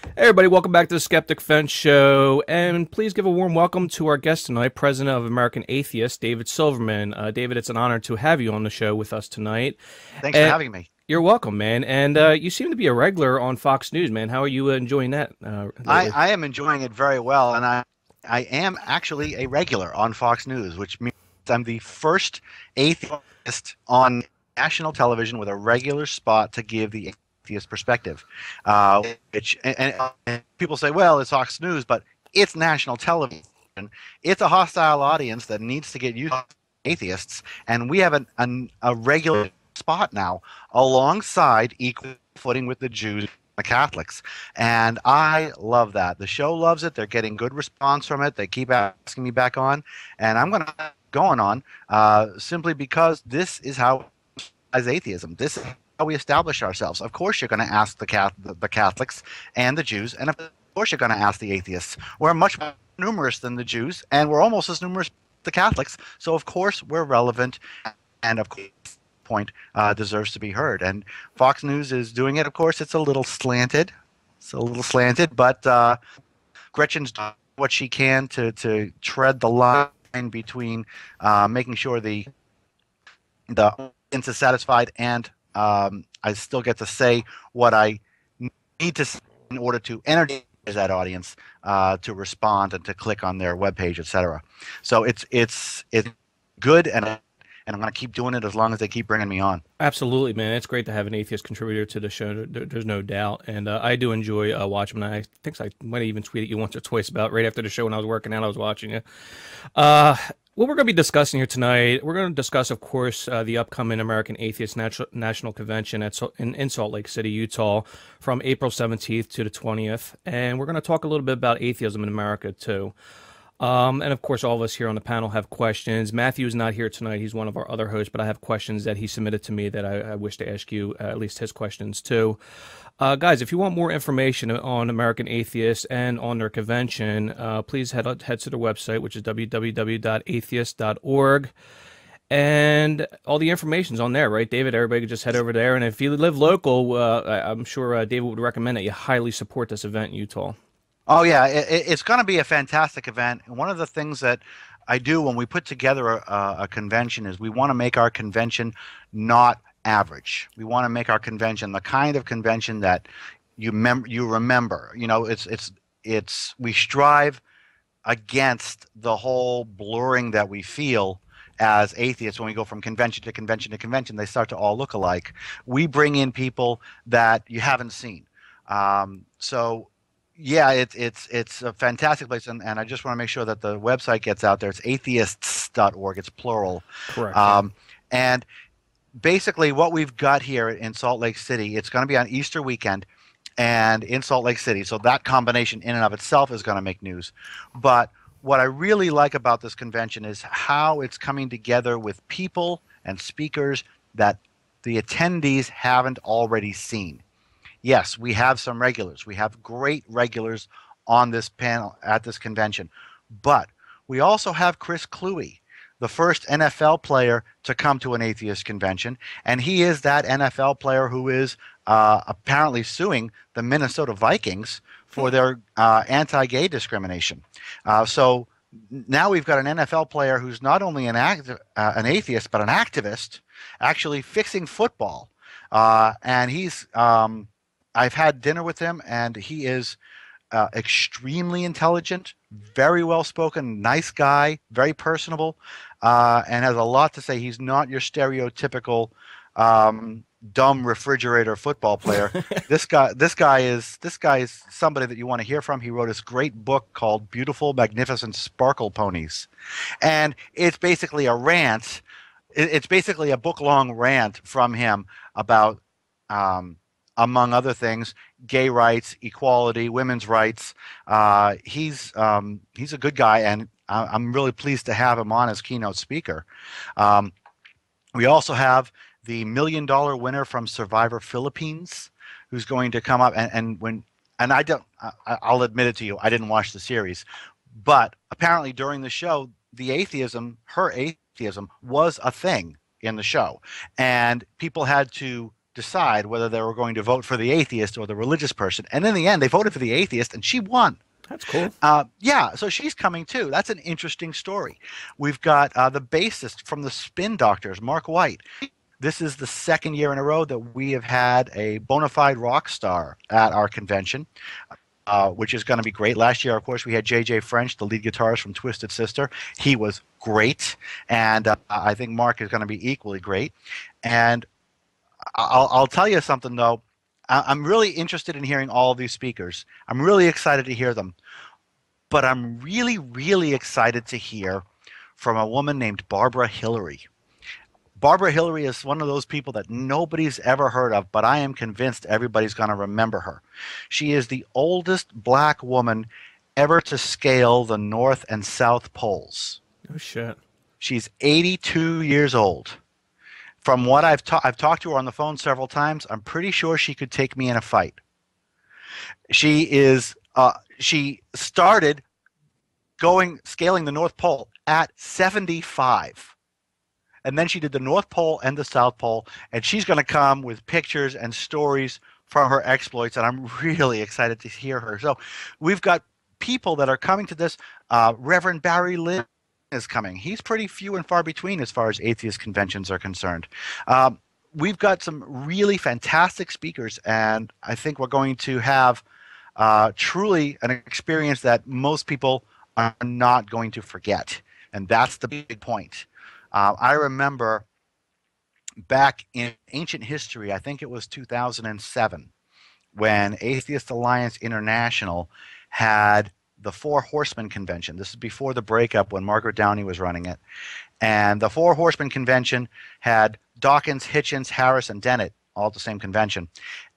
Hey everybody, welcome back to the Skeptic Fence Show, and please give a warm welcome to our guest tonight, President of American Atheists, David Silverman. David, it's an honor to have you on the show with us tonight. Thanks for And having me. you're welcome, man. And you seem to be a regular on Fox News, man. How are you enjoying that I, lately? I am enjoying it very well, and I am actually a regular on Fox News, which means I'm the first atheist on national television with a regular spot to give the atheist perspective. Which and people say, well, it's Fox News, but it's national television. It's a hostile audience that needs to get used to atheists, and we have a regular spot now alongside equal footing with the Jews the Catholics. And I love that. The show loves it. They're getting good response from it. They keep asking me back on. And I'm going to going on simply because this is how, as atheism, this is how we establish ourselves. Of course, you're going to ask the Catholics and the Jews. And of course, you're going to ask the atheists. We're much more numerous than the Jews, and we're almost as numerous as the Catholics. So, of course, we're relevant. And of course, point deserves to be heard. And Fox News is doing it. Of course, it's a little slanted. It's a little slanted, but Gretchen's doing what she can to tread the line between making sure the audience is satisfied and I still get to say what I need to say in order to energize that audience to respond and to click on their webpage, etc. So it's good, and I'm going to keep doing it as long as they keep bringing me on. Absolutely, man. It's great to have an atheist contributor to the show. There's no doubt. And I do enjoy watching them. I think I might have even tweeted you once or twice about right after the show when I was working out, I was watching you. What we're going to be discussing here tonight, we're going to discuss, of course, the upcoming American Atheist National Convention in Salt Lake City, Utah, from April 17th to the 20th. And we're going to talk a little bit about atheism in America, too. And of course, all of us here on the panel have questions. Matthew is not here tonight. He's one of our other hosts, but I have questions that he submitted to me that I wish to ask you, at least his questions too. Guys, if you want more information on American Atheists and on their convention, please head to their website, which is www.atheist.org. And all the information's on there, right, David? Everybody can just head over there. And if you live local, I'm sure David would recommend that you highly support this event in Utah. Oh yeah, it's going to be a fantastic event. And one of the things that I do when we put together a convention is we want to make our convention not average. We want to make our convention the kind of convention that you remember. You know, it's we strive against the whole blurring that we feel as atheists when we go from convention to convention to convention. They start to all look alike. We bring in people that you haven't seen. So yeah, it's a fantastic place, and I just want to make sure that the website gets out there. It's atheists.org. It's plural. Correct, yeah. And basically what we've got here in Salt Lake City, it's going to be on Easter weekend and in Salt Lake City. So that combination in and of itself is going to make news. But what I really like about this convention is how it's coming together with people and speakers that the attendees haven't already seen. Yes, we have some regulars. We have great regulars on this panel at this convention. But we also have Chris Cluey, the first NFL player to come to an atheist convention. And he is that NFL player who is apparently suing the Minnesota Vikings for their anti-gay discrimination. So now we've got an NFL player who's not only an atheist, but an activist, actually fixing football. And he's... I've had dinner with him, and he is extremely intelligent, very well spoken, nice guy, very personable, and has a lot to say. He's not your stereotypical dumb refrigerator football player. This guy is somebody that you want to hear from. He wrote this great book called Beautiful, Magnificent Sparkle Ponies, and it's basically a rant. It's basically a book-long rant from him about among other things, gay rights, equality, women's rights. He's a good guy, and I'm really pleased to have him on as keynote speaker. We also have the $1 million winner from Survivor Philippines, who's going to come up I'll admit it to you, I didn't watch the series, but apparently during the show, her atheism was a thing in the show, and people had to decide whether they were going to vote for the atheist or the religious person. And in the end, they voted for the atheist, and she won. That's cool. Yeah, so she's coming too. That's an interesting story. We've got the bassist from the Spin Doctors, Mark White. This is the second year in a row that we have had a bona fide rock star at our convention, which is going to be great. Last year, of course, we had J.J. French, the lead guitarist from Twisted Sister. He was great, and I think Mark is going to be equally great. And I'll tell you something, though. I'm really interested in hearing all of these speakers. I'm really excited to hear them. But I'm really, really excited to hear from a woman named Barbara Hillary. Barbara Hillary is one of those people that nobody's ever heard of, but I am convinced everybody's going to remember her. She is the oldest black woman ever to scale the North and South Poles. Oh, shit. She's 82 years old. From what I've talked to her on the phone several times, I'm pretty sure she could take me in a fight. She started scaling the North Pole at 75. And then she did the North Pole and the South Pole, and she's going to come with pictures and stories from her exploits, and I'm really excited to hear her. So we've got people that are coming to this. Reverend Barry Lynn is coming. He's pretty few and far between as far as atheist conventions are concerned. We've got some really fantastic speakers, and I think we're going to have truly an experience that most people are not going to forget, and that's the big point. I remember back in ancient history, I think it was 2007, when Atheist Alliance International had the Four Horsemen Convention. This is before the breakup when Margaret Downey was running it. And the Four Horsemen Convention had Dawkins, Hitchens, Harris, and Dennett all at the same convention.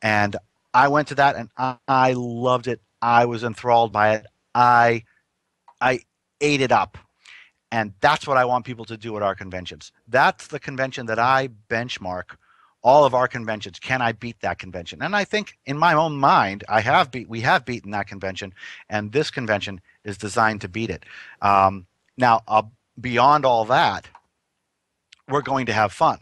And I went to that, and I loved it. I was enthralled by it. I ate it up. And that's what I want people to do at our conventions. That's the convention that I benchmark all of our conventions. Can I beat that convention? And I think in my own mind, we have beaten that convention, and this convention is designed to beat it. Now, beyond all that, we're going to have fun,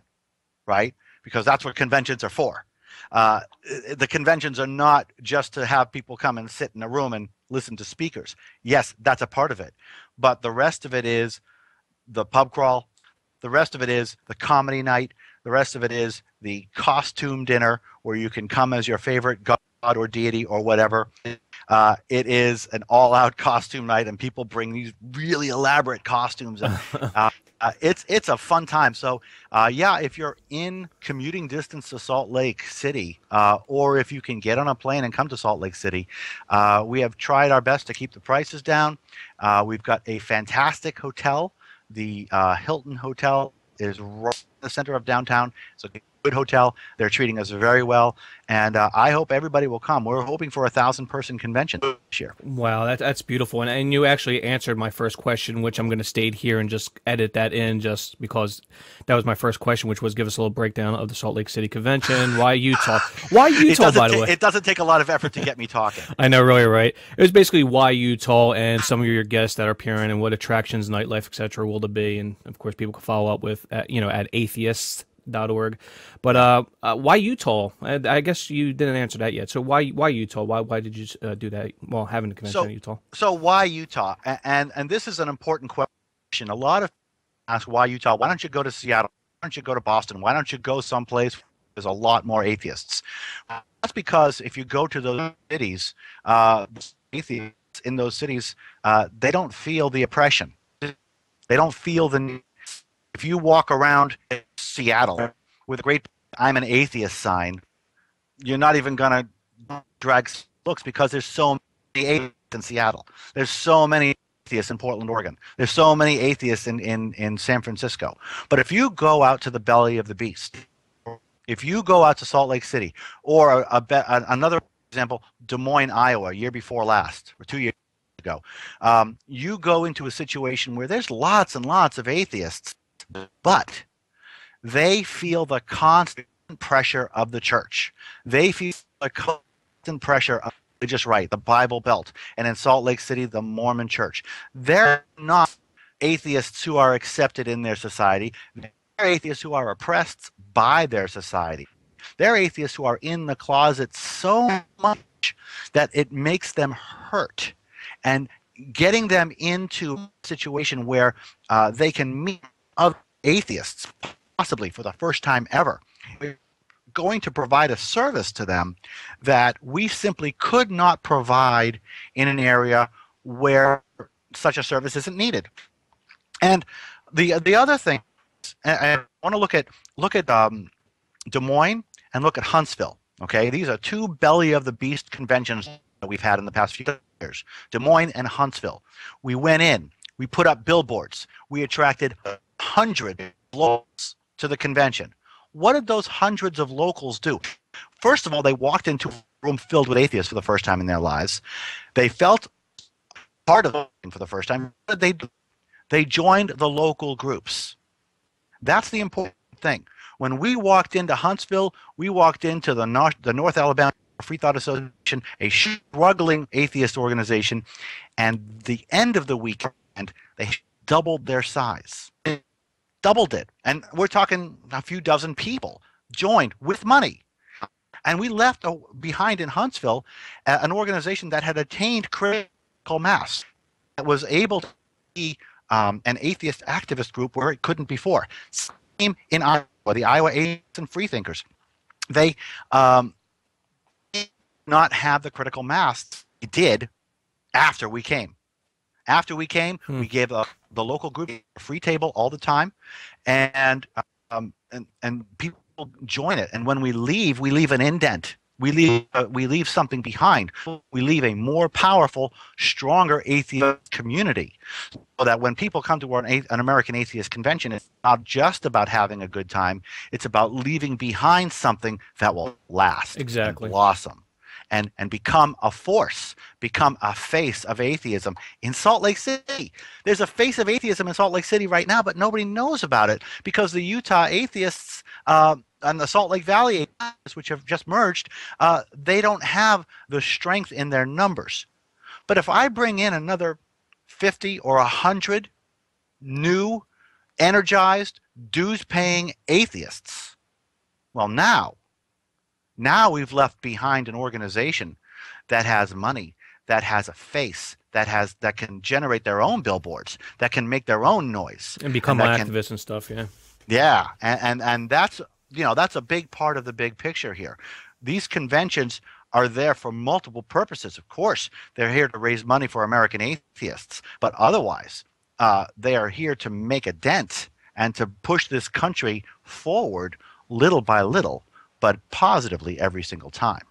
right? Because that's what conventions are for. The conventions are not just to have people come and sit in a room and listen to speakers. Yes, that's a part of it. But the rest of it is the pub crawl. The rest of it is the comedy night. The rest of it is the costume dinner where you can come as your favorite god or deity or whatever. It is an all-out costume night, and people bring these really elaborate costumes. And, it's a fun time. So, yeah, if you're in commuting distance to Salt Lake City, or if you can get on a plane and come to Salt Lake City, we have tried our best to keep the prices down. We've got a fantastic hotel. The Hilton Hotel is right in the center of downtown. It's a good hotel. They're treating us very well, and I hope everybody will come. We're hoping for a 1,000-person convention this year. Wow, that's beautiful. And you actually answered my first question, which I'm going to state here and just edit that in just because that was my first question, which was give us a little breakdown of the Salt Lake City Convention. Why Utah? Why Utah, by the way? It doesn't take a lot of effort to get me talking. I know, really, right? It was basically why Utah and some of your guests that are appearing and what attractions, nightlife, etc. will to be. And, of course, people can follow up with, at atheists.org. But why Utah? I guess you didn't answer that yet. So why Utah? Why did you do that? Well, having a convention in Utah. So why Utah? And this is an important question. A lot of people ask why Utah. Why don't you go to Seattle? Why don't you go to Boston? Why don't you go someplace where there's a lot more atheists? That's because if you go to those cities, atheists in those cities, they don't feel the oppression. They don't feel the need. If you walk around Seattle with a great "I'm an atheist" sign, you're not even going to drag looks because there's so many atheists in Seattle. There's so many atheists in Portland, Oregon. There's so many atheists in San Francisco. But if you go out to the belly of the beast, if you go out to Salt Lake City, or another example, Des Moines, Iowa, year before last, or 2 years ago, you go into a situation where there's lots and lots of atheists, but they feel the constant pressure of the church. They feel the constant pressure of religious right, the Bible Belt, and in Salt Lake City, the Mormon Church. They're not atheists who are accepted in their society. They're atheists who are oppressed by their society. They're atheists who are in the closet so much that it makes them hurt. And getting them into a situation where they can meet other atheists, possibly for the first time ever, we're going to provide a service to them that we simply could not provide in an area where such a service isn't needed. And the other thing, I want to look at Des Moines and look at Huntsville. Okay, these are two belly of the beast conventions that we've had in the past few years. Des Moines and Huntsville. We went in, we put up billboards, we attracted hundreds of locals to the convention. What did those hundreds of locals do? First of all, they walked into a room filled with atheists for the first time in their lives. They felt part of it for the first time. What did they do? They joined the local groups. That's the important thing. When we walked into Huntsville, we walked into the North Alabama Free Thought Association, a struggling atheist organization, and the end of the weekend, they doubled their size. Doubled it. And we're talking a few dozen people joined with money. And we left behind in Huntsville an organization that had attained critical mass, that was able to be an atheist activist group where it couldn't before. Same in Iowa, the Iowa Atheists and Freethinkers. They did not have the critical mass they did after we came. After we came, we gave the local group a free table all the time, and people join it. And when we leave an indent. We leave something behind. We leave a more powerful, stronger atheist community, so that when people come to an American Atheist Convention, it's not just about having a good time. It's about leaving behind something that will last, exactly, and blossom, and become a force, become a face of atheism in Salt Lake City. There's a face of atheism in Salt Lake City right now, but nobody knows about it because the Utah atheists and the Salt Lake Valley atheists, which have just merged, they don't have the strength in their numbers. But if I bring in another 50 or 100 new, energized, dues-paying atheists, well, now we've left behind an organization that has money, that has a face, that can generate their own billboards, that can make their own noise, and become activists and stuff. Yeah, and that's that's a big part of the big picture here. These conventions are there for multiple purposes. Of course, they're here to raise money for American atheists, but otherwise, they are here to make a dent and to push this country forward little by little, but positively every single time.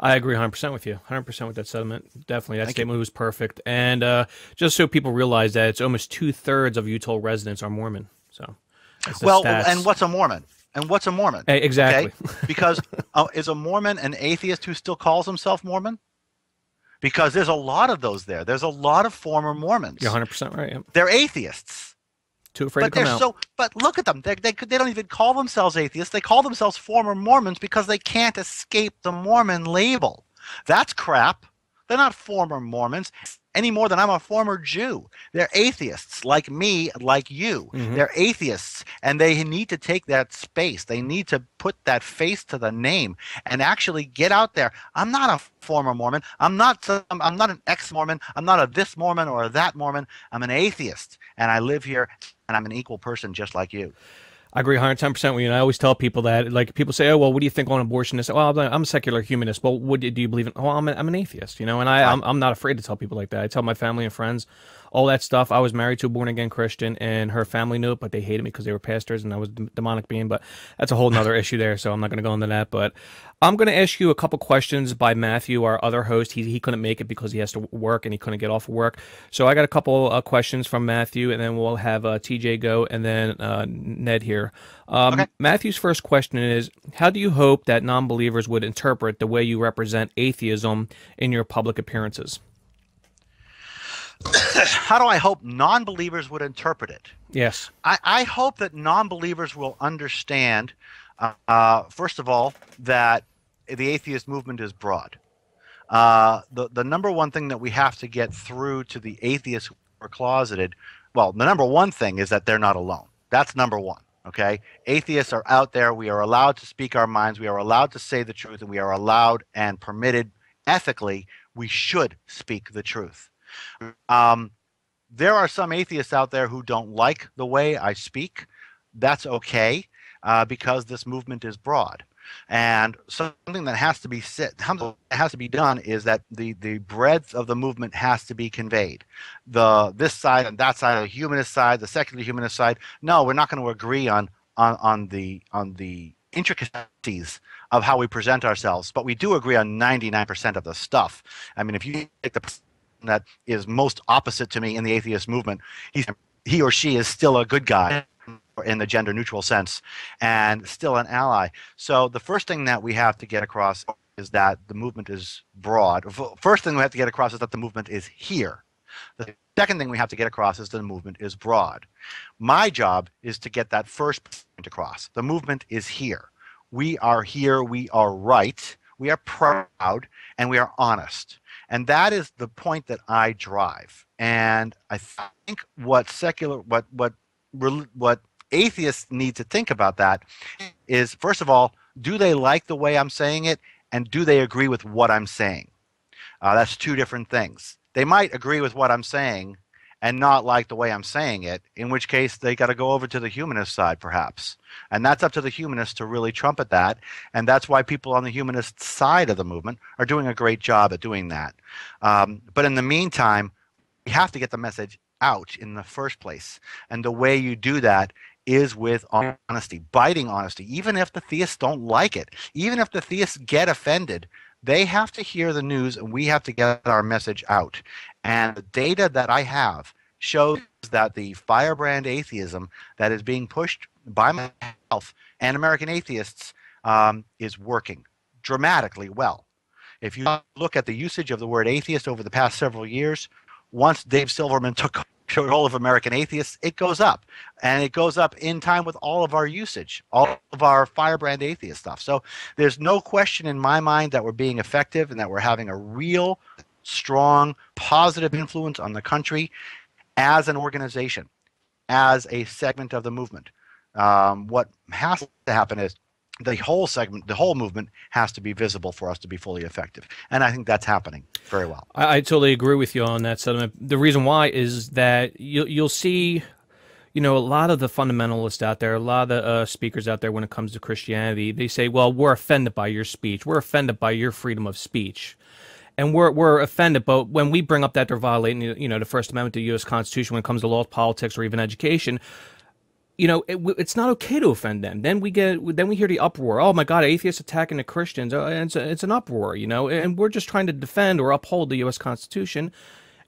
I agree 100% with you. 100% with that sentiment. Definitely, that statement was perfect. And just so people realize that it's almost 2/3 of Utah residents are Mormon. So, well, and what's a Mormon? And what's a Mormon? Exactly. Okay? Because is a Mormon an atheist who still calls himself Mormon? Because there's a lot of those there. There's a lot of former Mormons. You're 100% right. Yep. They're atheists. Too afraid to come out. But look at them. They don't even call themselves atheists. They call themselves former Mormons because they can't escape the Mormon label. That's crap. They're not former Mormons any more than I'm a former Jew. They're atheists like me, like you. Mm-hmm. They're atheists, and they need to take that space. They need to put that face to the name and actually get out there. I'm not a former Mormon. I'm not an ex-Mormon. I'm not a this Mormon or a that Mormon. I'm an atheist, and I live here, and I'm an equal person just like you. I agree 110% with you. And I always tell people that, like, people say, "Oh, well, what do you think on abortion?" I say, "Well, I'm a secular humanist." Well, what do you believe in? Oh, I'm an atheist, and I'm not afraid to tell people like that. I tell my family and friends all that stuff. I was married to a born-again Christian, and her family knew it, but they hated me because they were pastors, and I was a demonic being. But that's a whole nother issue there, so I'm not going to go into that. But I'm going to ask you a couple questions by Matthew, our other host. He couldn't make it because he has to work, and he couldn't get off of work. So I got a couple questions from Matthew, and then we'll have TJ go, and then Ned here. Okay. Matthew's first question is, how do you hope that non-believers would interpret the way you represent atheism in your public appearances? How do I hope non-believers would interpret it? Yes. I hope that non-believers will understand, first of all, that the atheist movement is broad. The number one thing that we have to get through to the atheists who are closeted, well, the number one thing is that they're not alone. That's number one. Okay? Atheists are out there. We are allowed to speak our minds. We are allowed to say the truth, and we are allowed and permitted ethically. We should speak the truth. Um, there are some atheists out there who don't like the way I speak. That's okay, because this movement is broad. And something that has to be said, something that has to be done, is that the breadth of the movement has to be conveyed. This side and that side, the humanist side, the secular humanist side. No, we're not going to agree on the intricacies of how we present ourselves, but we do agree on 99% of the stuff. I mean, if you take the person that is most opposite to me in the atheist movement, he or she is still a good guy in the gender neutral sense, and still an ally. So the first thing that we have to get across is that the movement is broad. First thing we have to get across is that the movement is here. The second thing we have to get across is that the movement is broad. My job is to get that first point across. The movement is here. We are here. We are right. We are proud, and we are honest. And that is the point that I drive. And I think what atheists need to think about that is, first of all, do they like the way I'm saying it, and do they agree with what I'm saying? That's two different things. They might agree with what I'm saying and not like the way I'm saying it, in which case they got to go over to the humanist side, perhaps. And that's up to the humanists to really trumpet that. And that's why people on the humanist side of the movement are doing a great job at doing that. But in the meantime, we have to get the message out in the first place. And the way you do that is with honesty, biting honesty. Even if the theists don't like it, even if the theists get offended, they have to hear the news, and we have to get our message out. And the data that I have shows that the firebrand atheism that is being pushed by myself and American atheists is working dramatically well. If you look at the usage of the word atheist over the past several years, once Dave Silverman took control of American atheists, it goes up. And it goes up in time with all of our usage, all of our firebrand atheist stuff. So there's no question in my mind that we're being effective and that we're having a real, strong, positive influence on the country as an organization, as a segment of the movement. What has to happen is the whole segment, the whole movement has to be visible for us to be fully effective. And I think that's happening very well. I totally agree with you on that sentiment. The reason why is that you'll see, a lot of the fundamentalists out there, a lot of the speakers out there when it comes to Christianity, they say, well, we're offended by your speech. We're offended by your freedom of speech. And we're offended, but when we bring up that they're violating, the First Amendment to the U.S. Constitution when it comes to law, politics, or even education, it's not okay to offend them. Then we hear the uproar. Oh my God, atheists attacking the Christians. And it's an uproar, and we're just trying to defend or uphold the U.S. Constitution,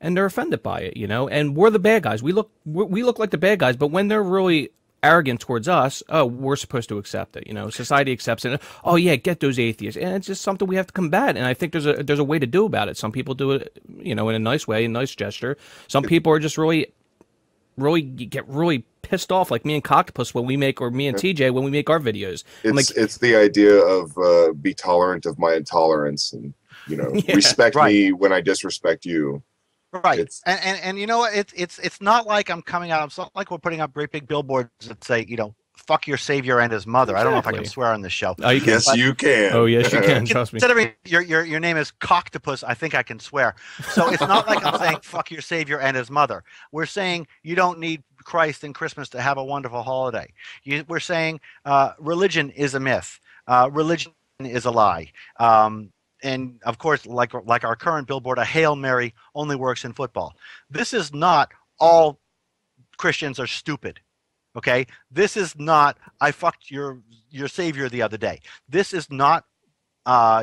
and they're offended by it, and we're the bad guys. We look like the bad guys, but when they're really arrogant towards us, oh, we're supposed to accept it. Society accepts it. Oh yeah, get those atheists, and it's just something we have to combat. And I think there's a way to do about it. Some people do it, in a nice way, a nice gesture. Some people are just really get really pissed off, like me and Coctopus when we make, or me and TJ when we make our videos. It's the idea of be tolerant of my intolerance, and respect me when I disrespect you. Right. And you know what? It's not like I'm coming out. It's not like we're putting up great big billboards that say, fuck your savior and his mother. Exactly. I don't know if I can swear on this show. Oh, you can. Yes, you can. Oh, yes, you can. Trust me. Considering your name is Coctopus, I think I can swear. So it's not like I'm saying fuck your savior and his mother. We're saying you don't need Christ and Christmas to have a wonderful holiday. We're saying religion is a myth. Religion is a lie. And of course, like our current billboard, a Hail Mary only works in football. This is not all Christians are stupid. Okay, this is not I fucked your savior the other day. This is not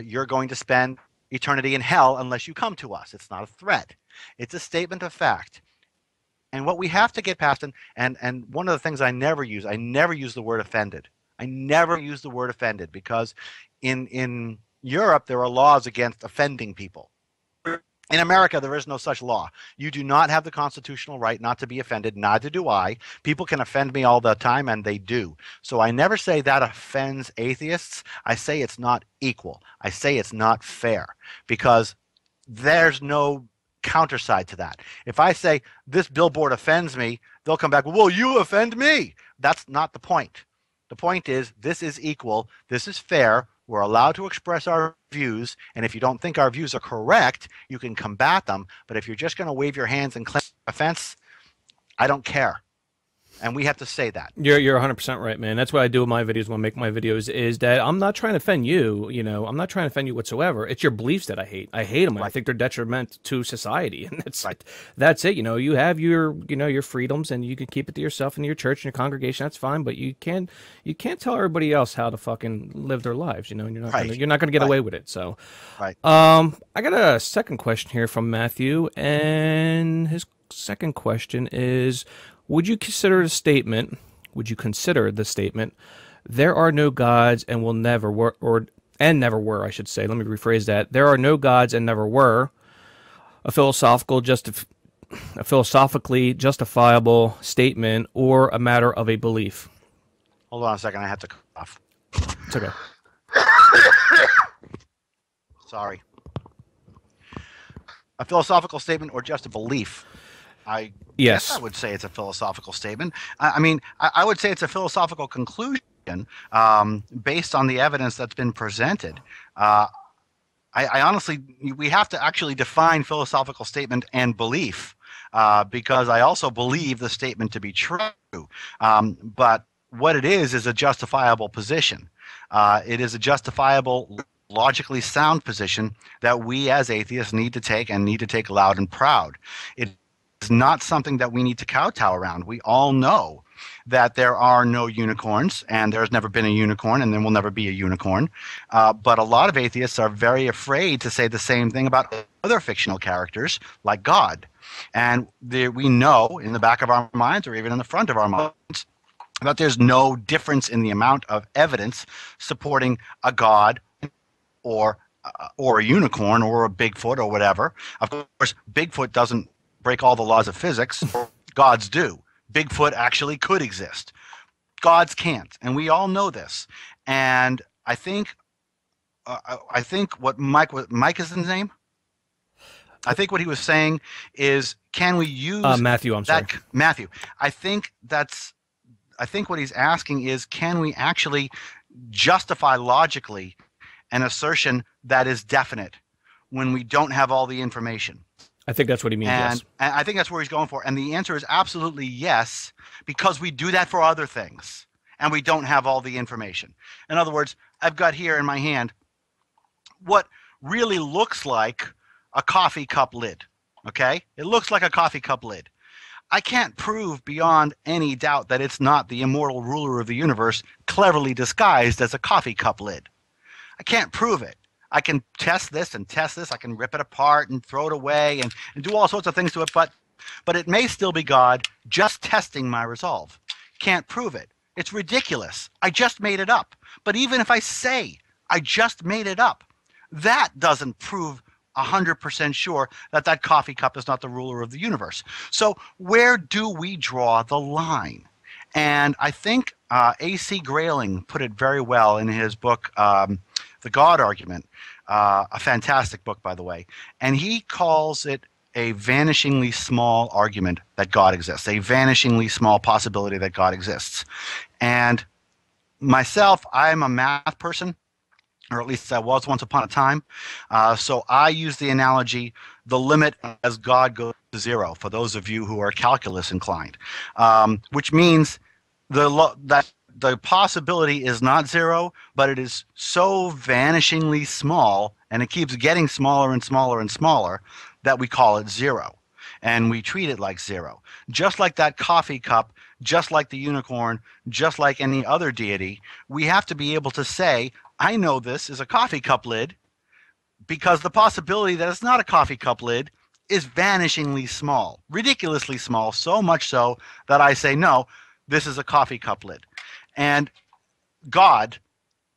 you're going to spend eternity in hell unless you come to us. It's not a threat. It's a statement of fact. And what we have to get past, and one of the things I never use the word offended. I never use the word offended because in Europe there are laws against offending people. In America, there is no such law. You do not have the constitutional right not to be offended. Neither do I. People can offend me all the time, and they do. So I never say that offends atheists. I say it's not equal. I say it's not fair because there's no counterside to that. If I say this billboard offends me, they'll come back, well, you offend me. That's not the point. The point is this is equal. This is fair. We're allowed to express our views. And if you don't think our views are correct, you can combat them. But if you're just going to wave your hands and claim offense, I don't care. And we have to say that. You're 100% right, man. That's what I do with my videos when I make my videos, is that I'm not trying to offend you, you know, I'm not trying to offend you whatsoever. It's your beliefs that I hate. I hate them. Right. I think they're detrimental to society. And that's it. You know, you have your, you know, your freedoms, and you can keep it to yourself and your church and your congregation. That's fine. But you can't tell everybody else how to fucking live their lives, you know, and you're not gonna get away with it. So, I got a second question here from Matthew, and his second question is, would you consider the statement, there are no gods and will never were, and never were, I should say, let me rephrase that, there are no gods and never were, a philosophically justifiable statement, or a matter of a belief? Hold on a second, I have to cough. It's okay. Sorry. A philosophical statement or just a belief? Yes, I would say it's a philosophical statement. I mean, I would say it's a philosophical conclusion based on the evidence that's been presented. I honestly, we have to actually define philosophical statement and belief because I also believe the statement to be true. But what it is a justifiable position. It is a justifiable, logically sound position that we as atheists need to take, and need to take loud and proud. It is not something that we need to kowtow around. We all know that there are no unicorns, and there's never been a unicorn, and there will never be a unicorn. But a lot of atheists are very afraid to say the same thing about other fictional characters like God. And we know in the back of our minds, or even in the front of our minds, that there's no difference in the amount of evidence supporting a God or a unicorn or a Bigfoot or whatever. Of course, Bigfoot doesn't break all the laws of physics. Gods do. Bigfoot actually could exist. Gods can't, and we all know this. And I think what Mike is his name? I think what he was saying is, can we use Matthew? I'm sorry, Matthew. I think what he's asking is, can we actually justify logically an assertion that is definite when we don't have all the information? I think that's what he means, yes. And I think that's where he's going for. And the answer is absolutely yes, because we do that for other things, and we don't have all the information. In other words, I've got here in my hand what really looks like a coffee cup lid, okay? It looks like a coffee cup lid. I can't prove beyond any doubt that it's not the immortal ruler of the universe cleverly disguised as a coffee cup lid. I can't prove it. I can test this and test this. I can rip it apart and throw it away and do all sorts of things to it, but it may still be God just testing my resolve. Can't prove it. It's ridiculous. I just made it up. But even if I say I just made it up, that doesn't prove 100% sure that that coffee cup is not the ruler of the universe. So where do we draw the line? And I think A.C. Grayling put it very well in his book, The God Argument, a fantastic book, by the way. And he calls it a vanishingly small argument that God exists, a vanishingly small possibility that God exists. And myself, I'm a math person, or at least I was once upon a time. So I use the analogy, the limit as God goes to zero, for those of you who are calculus inclined, which means that the possibility is not zero, but it is so vanishingly small, and it keeps getting smaller and smaller and smaller, that we call it zero. And we treat it like zero. Just like that coffee cup, just like the unicorn, just like any other deity, we have to be able to say, I know this is a coffee cup lid, because the possibility that it's not a coffee cup lid is vanishingly small, ridiculously small, so much so that I say, no, this is a coffee cup lid. And God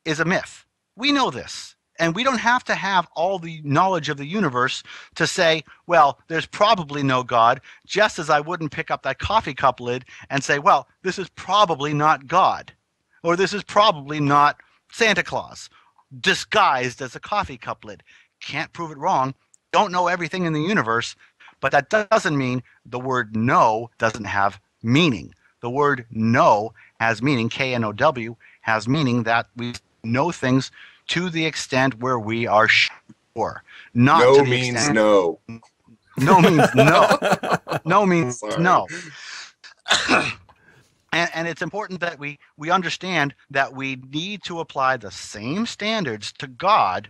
is a myth. We know this. And we don't have to have all the knowledge of the universe to say, well, there's probably no God, just as I wouldn't pick up that coffee cup lid and say, well, this is probably not God, or this is probably not Santa Claus, disguised as a coffee cup lid. Can't prove it wrong. Don't know everything in the universe, but that doesn't mean the word no doesn't have meaning. The word know has meaning, K-N-O-W, has meaning that we know things to the extent where we are sure. Not no to the means extent. no. No means no. No means Sorry. no. And it's important that we understand that we need to apply the same standards to God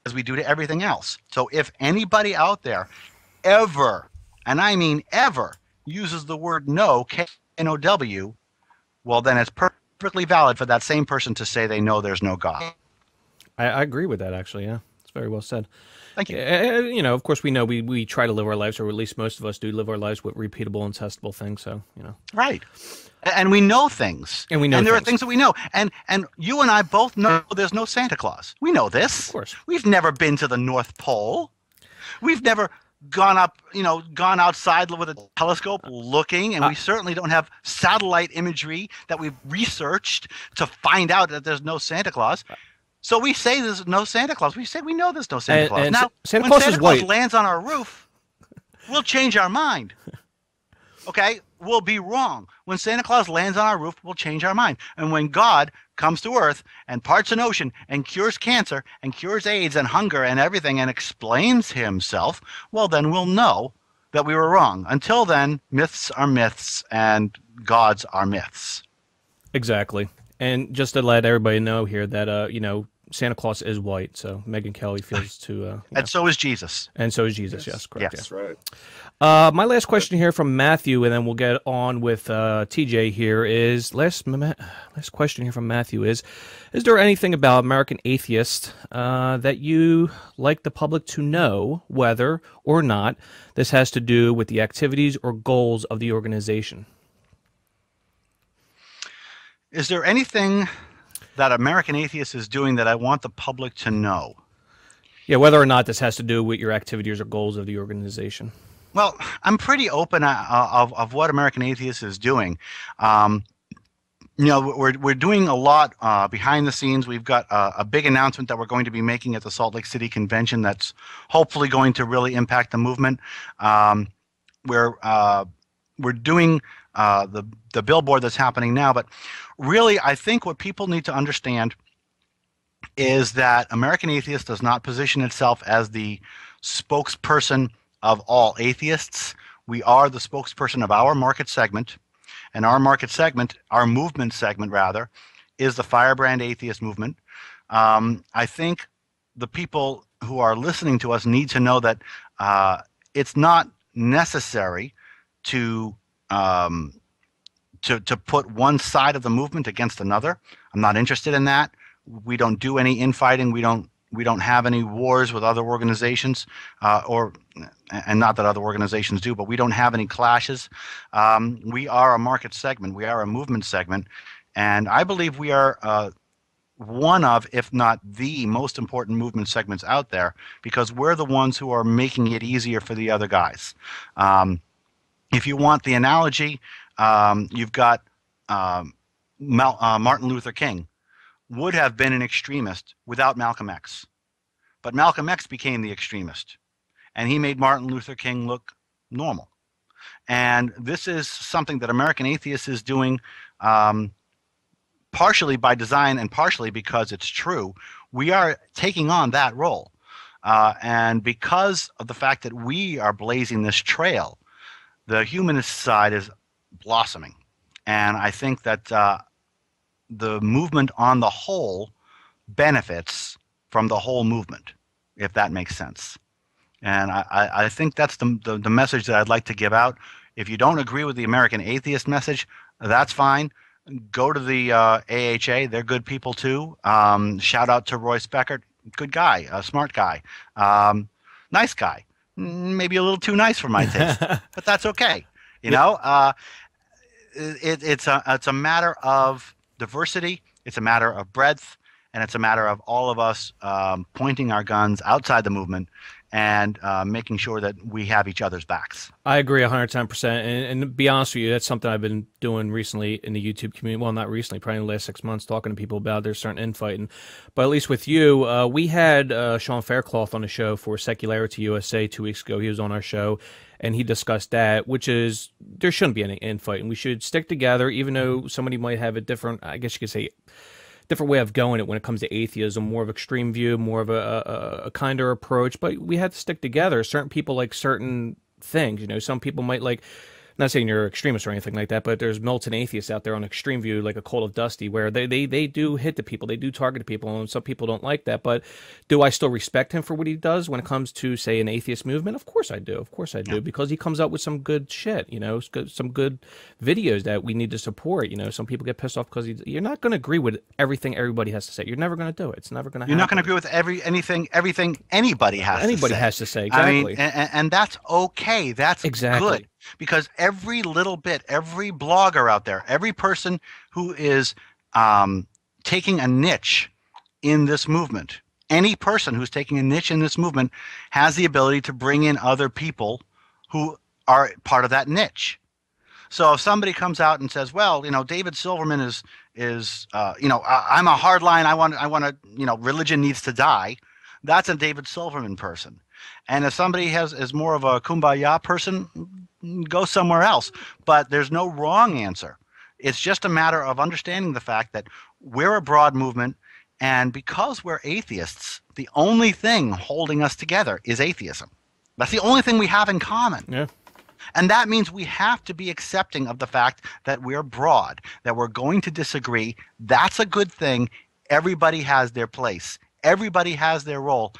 as we do to everything else. So if anybody out there ever, and I mean ever, uses the word no, K-N-O-W, well, then it's perfectly valid for that same person to say they know there's no God. I agree with that, actually. Yeah, it's very well said. Thank you. You know, of course, we know we try to live our lives, or at least most of us do live our lives with repeatable and testable things. So, you know. Right. And we know things. And we know And there are things. things that we know. And you and I both know there's no Santa Claus. We know this. Of course. We've never been to the North Pole. We've never gone outside with a telescope looking, and we certainly don't have satellite imagery that we've researched to find out that there's no Santa Claus. So we say there's no Santa Claus. We say we know there's no Santa Claus. And now, Santa when Claus Santa is Claus white. lands on our roof, we'll change our mind. Okay? We'll be wrong. When Santa Claus lands on our roof, we'll change our mind. And when God comes to Earth and parts an ocean and cures cancer and cures AIDS and hunger and everything and explains himself, well, then we'll know that we were wrong. Until then, myths are myths and gods are myths. Exactly. And just to let everybody know here that, you know, Santa Claus is white, so Megyn Kelly feels to... And so is Jesus. And so is Jesus, yes, correct. Yes. That's right. My last question here from Matthew, and then we'll get on with TJ here, is... Last question here from Matthew is there anything about American Atheists that you like the public to know, whether or not this has to do with the activities or goals of the organization? Is there anything that American Atheists is doing that I want the public to know? Yeah, whether or not this has to do with your activities or goals of the organization. Well, I'm pretty open of what American Atheists is doing. You know, we're doing a lot behind the scenes. We've got a big announcement that we're going to be making at the Salt Lake City Convention that's hopefully going to really impact the movement. We're doing the billboard that's happening now, but really, I think what people need to understand is that American Atheist does not position itself as the spokesperson of all atheists. We are the spokesperson of our market segment, and our market segment, our movement segment rather, is the Firebrand Atheist movement. I think the people who are listening to us need to know that it's not necessary to put one side of the movement against another. I'm not interested in that. We don't do any infighting. We don't have any wars with other organizations, and not that other organizations do, but we don't have any clashes. We are a market segment. We are a movement segment, and I believe we are one of, if not the most important movement segments out there, because we're the ones who are making it easier for the other guys. If you want the analogy, you've got Martin Luther King would have been an extremist without Malcolm X. But Malcolm X became the extremist, and he made Martin Luther King look normal. And this is something that American Atheists is doing partially by design and partially because it's true. We are taking on that role. And because of the fact that we are blazing this trail, the humanist side is blossoming. And I think that the movement on the whole benefits from the whole movement, if that makes sense. And I think that's the message that I'd like to give out. If you don't agree with the American Atheist message, that's fine. Go to the AHA. They're good people too. Shout out to Roy Speckert. Good guy, a smart guy, nice guy. Maybe a little too nice for my taste, but that's okay. You know, it's a matter of diversity. It's a matter of breadth, and it's a matter of all of us pointing our guns outside the movement and making sure that we have each other's backs. I agree 110%. And to be honest with you, that's something I've been doing recently in the YouTube community. Well, not recently, probably in the last 6 months, talking to people about their certain infighting. But at least with you, we had Sean Faircloth on the show for Secularity USA 2 weeks ago. He was on our show. and he discussed that, which is there shouldn't be any infighting. We should stick together, even though somebody might have a different, I guess you could say, different way of going it when it comes to atheism, more of extreme view, more of a kinder approach. But we have to stick together. Certain people like certain things. You know, some people might like. Not saying you're extremist or anything like that, but there's militant atheists out there on extreme view, like a Cult of Dusty, where they do hit the people, they do target the people, and some people don't like that. But do I still respect him for what he does when it comes to, say, an atheist movement? Of course I do. Of course I do, because he comes out with some good shit, you know, some good videos that we need to support. You know, some people get pissed off because you're not going to agree with everything everybody has to say. You're never going to do it. It's never going to happen. You're not going to agree with everything anybody has to say. Exactly. I mean, and that's okay. That's exactly good. Because every little bit, every blogger out there, every person who is taking a niche in this movement, any person who's taking a niche in this movement has the ability to bring in other people who are part of that niche. So if somebody comes out and says, well, you know, David Silverman is you know, I'm a hardline, I want to, you know, religion needs to die, that's a David Silverman person. And if somebody is more of a kumbaya person, go somewhere else. But there's no wrong answer. It's just a matter of understanding the fact that we're a broad movement, and because we're atheists, the only thing holding us together is atheism. That's the only thing we have in common. Yeah. And that means we have to be accepting of the fact that we're broad, that we're going to disagree. That's a good thing. Everybody has their place. Everybody has their role,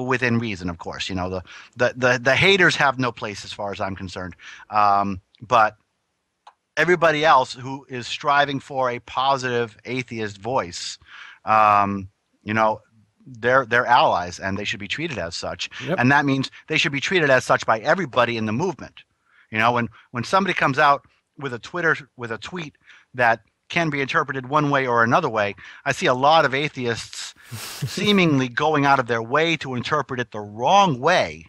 within reason, of course. You know, the haters have no place as far as I'm concerned. But everybody else who is striving for a positive atheist voice, you know, they're allies, and they should be treated as such. Yep. And that means they should be treated as such by everybody in the movement. You know, when somebody comes out with a tweet that can be interpreted one way or another way, I see a lot of atheists seemingly going out of their way to interpret it the wrong way,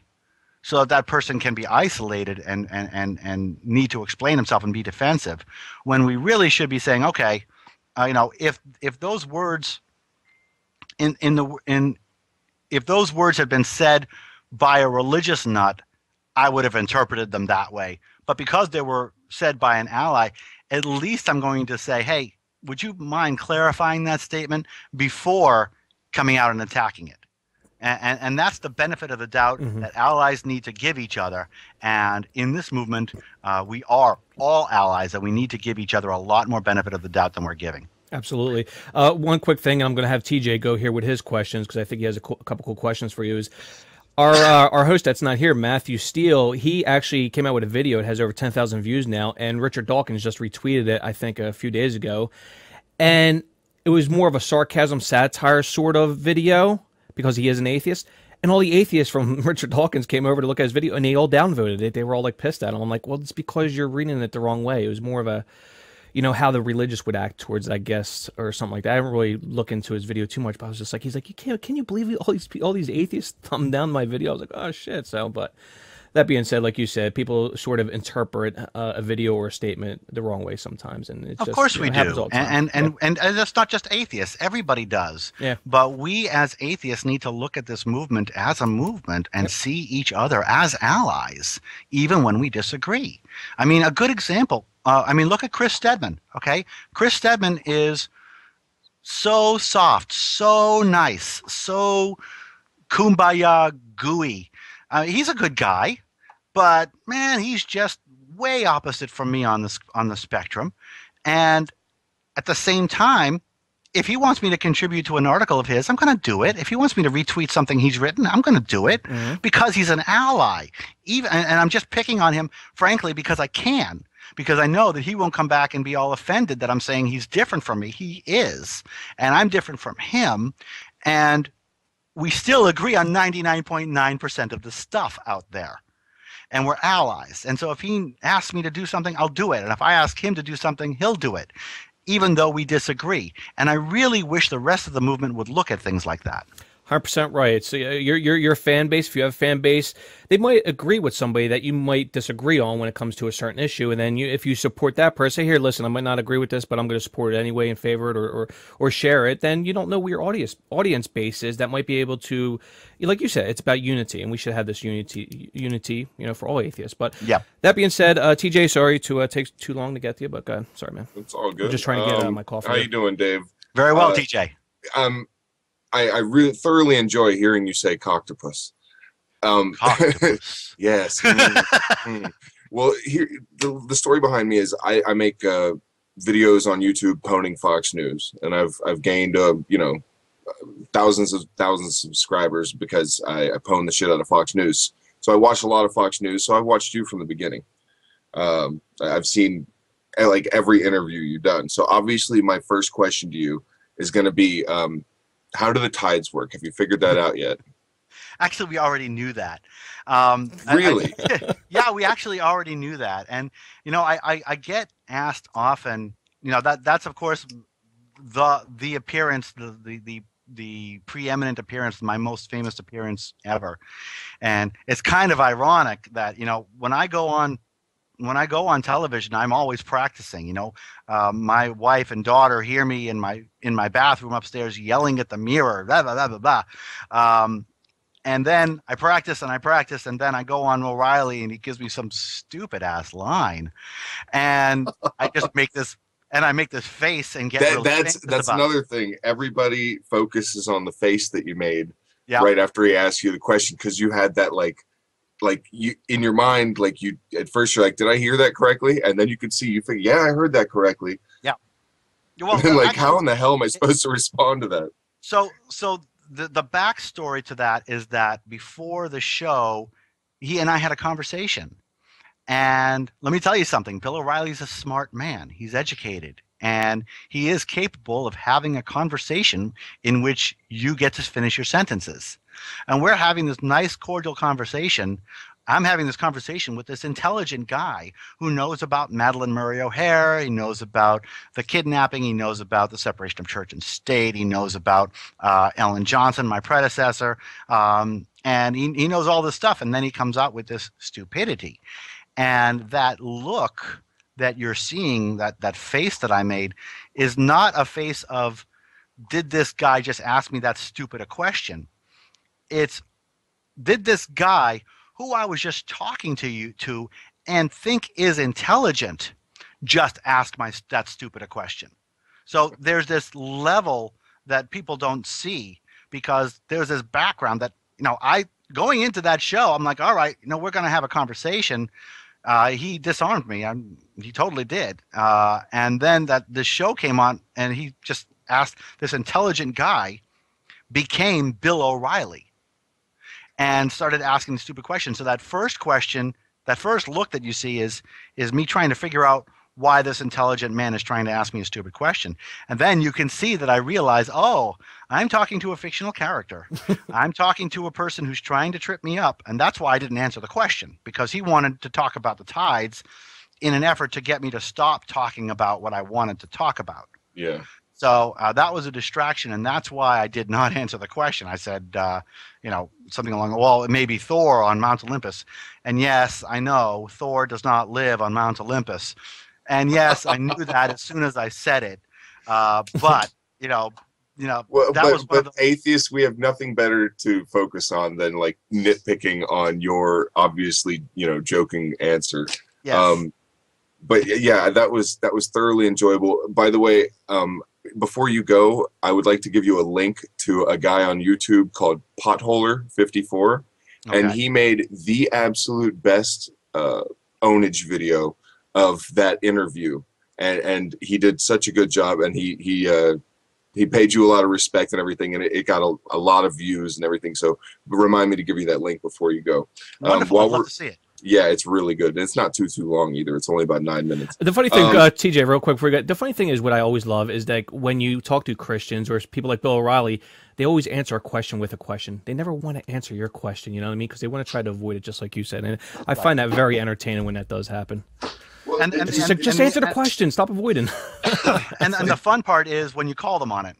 so that person can be isolated and need to explain himself and be defensive, when we really should be saying, okay, you know, if those words if those words had been said by a religious nut, I would have interpreted them that way. But because they were said by an ally, at least I'm going to say, hey, would you mind clarifying that statement before coming out and attacking it? And that's the benefit of the doubt that allies need to give each other. And in this movement, we are all allies, and we need to give each other a lot more benefit of the doubt than we're giving. Absolutely. One quick thing, I'm going to have TJ go here with his questions, because I think he has a couple cool questions for you. Is our host that's not here, Matthew Steele, he actually came out with a video. It has over 10,000 views now, and Richard Dawkins just retweeted it, I think, a few days ago. And it was more of a sarcasm, satire sort of video, because he is an atheist. And all the atheists from Richard Dawkins came over to look at his video, and they all downvoted it. They were all like pissed at him. I'm like, well, it's because you're reading it the wrong way. It was more of a, you know, how the religious would act towards it, I guess, or something like that. I didn't really look into his video too much, but I was just like, he's like, can you believe all these atheists thumb down my video? I was like, oh shit. So, but that being said, like you said, people sort of interpret a video or a statement the wrong way sometimes, and it's of course we do, and that's not just atheists. Everybody does. Yeah. But we as atheists need to look at this movement as a movement and see each other as allies, even when we disagree. I mean, a good example. I mean, look at Chris Stedman. Okay, Chris Stedman is so soft, so nice, so kumbaya gooey. He's a good guy, but man, he's just way opposite from me on the spectrum. And at the same time, if he wants me to contribute to an article of his, I'm going to do it. If he wants me to retweet something he's written, I'm going to do it because he's an ally. And I'm just picking on him, frankly, because I can. Because I know that he won't come back and be all offended that I'm saying he's different from me. He is. And I'm different from him. And we still agree on 99.9% of the stuff out there. And we're allies. And so if he asks me to do something, I'll do it. And if I ask him to do something, he'll do it, even though we disagree. And I really wish the rest of the movement would look at things like that. 100% right. So your fan base, if you have a fan base, they might agree with somebody that you might disagree on when it comes to a certain issue, and then if you support that person, say, here, listen, I might not agree with this, but I'm going to support it anyway and favor it or share it. Then you don't know where your audience base is that might be able to, like you said, it's about unity, and we should have this unity, for all atheists. But yeah. That being said, TJ, sorry to take too long to get to you, but go ahead. Sorry, man. It's all good. I'm just trying to get my coffee. How you doing, Dave? Very well, TJ. I really thoroughly enjoy hearing you say coctopus. Coctopus. Yes. Well, here the story behind me is I make videos on YouTube poning Fox News, and I've gained thousands of subscribers because I pwn the shit out of Fox News. So I watch a lot of Fox News. So I watched you from the beginning. I've seen like every interview you've done. So obviously, my first question to you is going to be, how do the tides work? Have you figured that out yet? Actually, we already knew that. Really? Yeah, we actually already knew that. And, I get asked often, that's, of course, the appearance, the preeminent appearance, my most famous appearance ever. And it's kind of ironic that, when I go on television, I'm always practicing. My wife and daughter hear me in my bathroom upstairs yelling at the mirror, blah blah blah blah blah. And then I practice and I practice, and then I go on O'Reilly, and he gives me some stupid ass line, and I just make this face and get that's another thing. Everybody focuses on the face that you made yeah. right after he asked you the question, because you had that like you in your mind, like you at first you're like, did I hear that correctly? And then you could see, you think, yeah, I heard that correctly. Yeah. Well, and then, like, actually, how in the hell am I supposed to respond to that? So the backstory to that is that before the show, he and I had a conversation. And let me tell you something, Bill O'Reilly's a smart man. He's educated, and he is capable of having a conversation in which you get to finish your sentences. And we're having this nice, cordial conversation. I'm having this conversation with this intelligent guy who knows about Madeleine Murray O'Hair. He knows about the kidnapping. He knows about the separation of church and state. He knows about Ellen Johnson, my predecessor. And he knows all this stuff. And then he comes out with this stupidity. And that look that you're seeing, that face that I made, is not a face of, did this guy just ask me that stupid a question? It's, did this guy who I was just talking to and think is intelligent just ask that stupid a question? So there's this level that people don't see, because there's this background that, going into that show, I'm like, all right, we're going to have a conversation. He disarmed me. He totally did. And then the show came on, and he just asked, this intelligent guy became Bill O'Reilly and started asking stupid questions. So that first question, that first look that you see is me trying to figure out why this intelligent man is trying to ask me a stupid question. And then you can see that I realize, oh, I'm talking to a fictional character. I'm talking to a person who's trying to trip me up. And that's why I didn't answer the question, because he wanted to talk about the tides in an effort to get me to stop talking about what I wanted to talk about. Yeah. So that was a distraction, and that's why I did not answer the question. I said, something along, well, it may be Thor on Mount Olympus. And yes, I know Thor does not live on Mount Olympus. And yes, I knew that as soon as I said it. But atheists, we have nothing better to focus on than like nitpicking on your obviously, joking answer. Yes. But yeah, that was thoroughly enjoyable. By the way, before you go, I would like to give you a link to a guy on YouTube called Potholer54, and he made the absolute best ownage video of that interview, and he did such a good job, and he paid you a lot of respect and everything, and it got a lot of views and everything. So remind me to give you that link before you go. Wonderful. I'd love to see it. Yeah, it's really good. It's not too long either. It's only about 9 minutes. The funny thing, TJ, real quick, before you go, the funny thing is what I always love is that when you talk to Christians or people like Bill O'Reilly, they always answer a question with a question. They never want to answer your question, you know what I mean? Because they want to try to avoid it, just like you said. And I find that very entertaining when that does happen. Well, just answer the question. Stop avoiding. and the fun part is when you call them on it.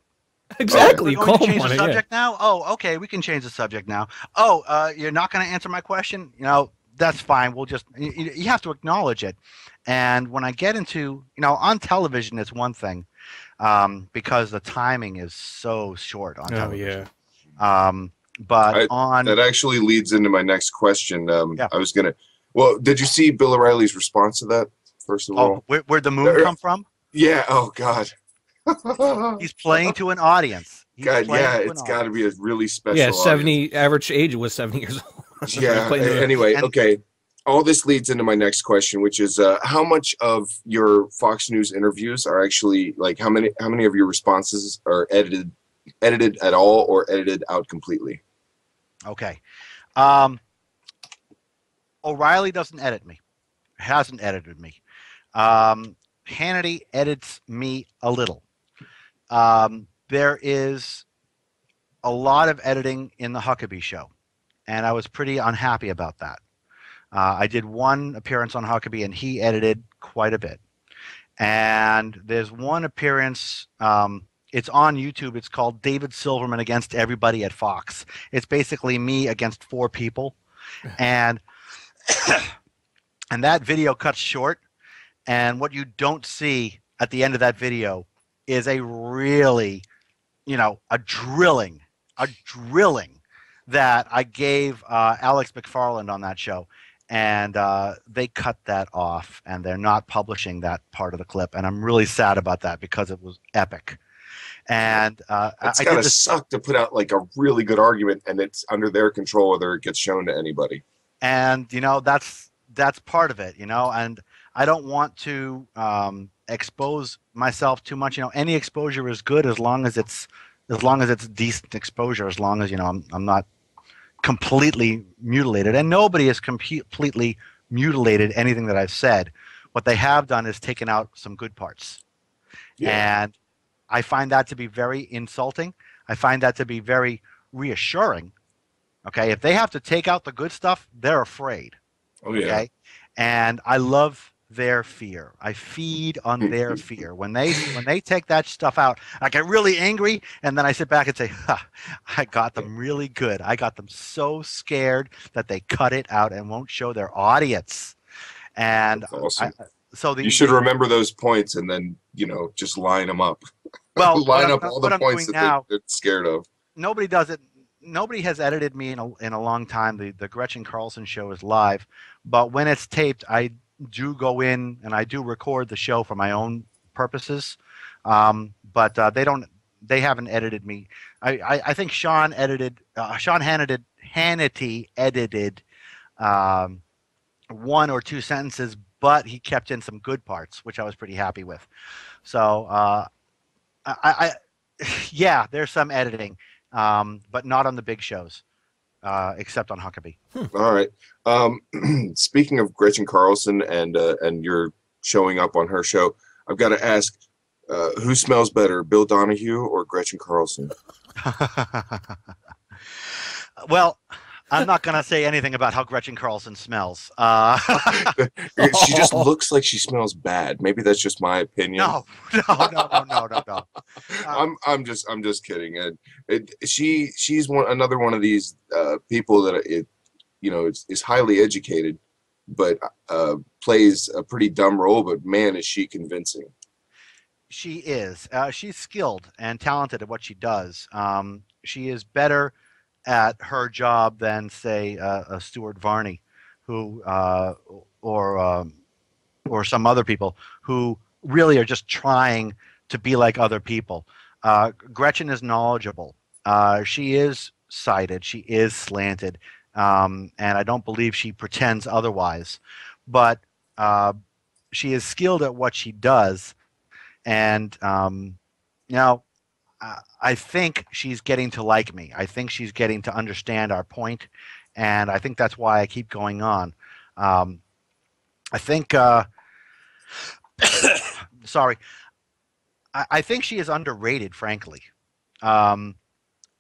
Exactly. We're You going call to him change on the it. Yeah. subject now? Oh, okay, we can change the subject now. Oh, you're not going to answer my question? You know, that's fine. We'll just, you have to acknowledge it. And when I get into, you know, on television, it's one thing because the timing is so short on Oh yeah. television. But I, on, that actually leads into my next question. yeah. I was gonna. Well, did you see Bill O'Reilly's response to that? First of Oh, all, where'd the moon come from? yeah. Oh God. He's playing to an audience. He's God, playing yeah. to an It's got to be a audience. really Yeah. special audience. 70 average age was 70 years old. Yeah. Playing to Anyway, And okay. All this leads into my next question, which is how much of your Fox News interviews are actually like how many of your responses are edited at all or edited out completely? okay. O'Reilly doesn't edit me. Hasn't edited me. Hannity edits me a little. There is a lot of editing in the Huckabee show, and I was pretty unhappy about that. I did one appearance on Huckabee, and he edited quite a bit. And there's one appearance. It's on YouTube. It's called David Silverman Against Everybody at Fox. It's basically me against 4 people, and and that video cuts short. And what you don't see at the end of that video is a really, you know, a drilling that I gave Alex McFarland on that show. And they cut that off, and they're not publishing that part of the clip. And I'm really sad about that because it was epic. And It's I gotta did this, suck to put out like a really good argument and it's under their control whether it gets shown to anybody. and you know that's part of it, you know. And I don't want to expose myself too much. You know, any exposure is good as long as it's decent exposure. As long as, you know, I'm not completely mutilated, and nobody has completely mutilated anything that I've said. What they have done is taken out some good parts, Yeah. and I find that to be very insulting. I find that to be very reassuring. Okay, if they have to take out the good stuff, they're afraid. Oh yeah. Okay, and I love their fear. I feed on their fear. When they take that stuff out, I get really angry, and then I sit back and say, ha, I got them really good. I got them so scared that they cut it out and won't show their audience. And That's awesome. you should remember those points and then, you know, just line them up. Well, line up all the points that now, they're scared of. Nobody does it. Nobody has edited me in a long time. The Gretchen Carlson show is live, but when it's taped, I do go in and I do record the show for my own purposes. But they haven't edited me. I think Sean Hannity edited 1 or 2 sentences, but he kept in some good parts, which I was pretty happy with. So yeah, there's some editing, but not on the big shows, except on Huckabee. All right. Speaking of Gretchen Carlson and you're showing up on her show, I've got to ask, who smells better, Bill Donahue or Gretchen Carlson? Well, I'm not going to say anything about how Gretchen Carlson smells. She just looks like she smells bad. Maybe that's just my opinion. No. I'm just kidding. She's another one of these people that is highly educated, but plays a pretty dumb role. But man, is she convincing. She is. She's skilled and talented at what she does. She is better at her job than, say, a Stuart Varney, who or some other people who really are just trying to be like other people. Gretchen is knowledgeable. She is sighted. She is slanted, and I don't believe she pretends otherwise. But she is skilled at what she does, and I think she's getting to like me. I think she's getting to understand our point, and I think that's why I keep going on. I think, sorry, I think she is underrated, frankly, and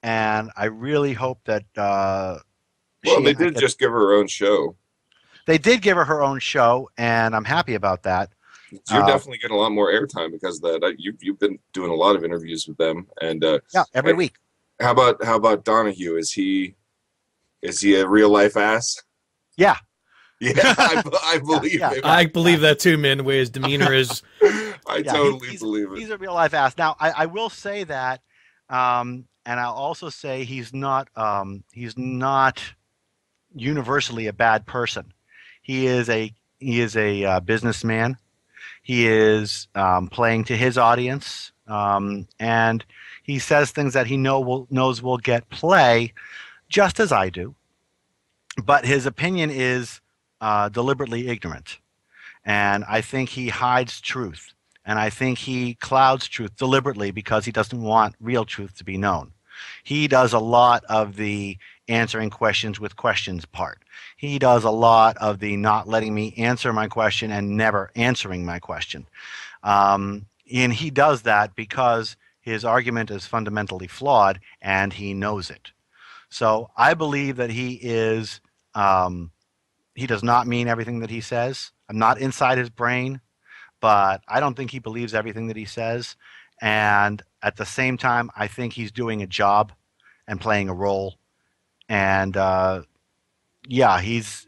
I really hope that. Well, they did just give her own show. They did give her own show, and I'm happy about that. You're definitely getting a lot more airtime because of that. You've been doing a lot of interviews with them, and Yeah, every week. How about Donahue? Is he a real life ass? Yeah. Yeah, I believe Yeah, it. I believe that too, man. The way his demeanor is. I totally believe it. He's a real life ass. Now, I will say that, and I'll also say he's not universally a bad person. He is a businessman. He is playing to his audience, and he says things that he knows will get play, just as I do. But his opinion is deliberately ignorant, and I think he hides truth, and I think he clouds truth deliberately because he doesn't want real truth to be known. He does a lot of the answering questions with questions part. He does a lot of the not letting me answer my question and never answering my question. And he does that because his argument is fundamentally flawed and he knows it. So I believe that he does not mean everything that he says. I'm not inside his brain, but I don't think he believes everything that he says. And at the same time, I think he's doing a job and playing a role. And yeah, he's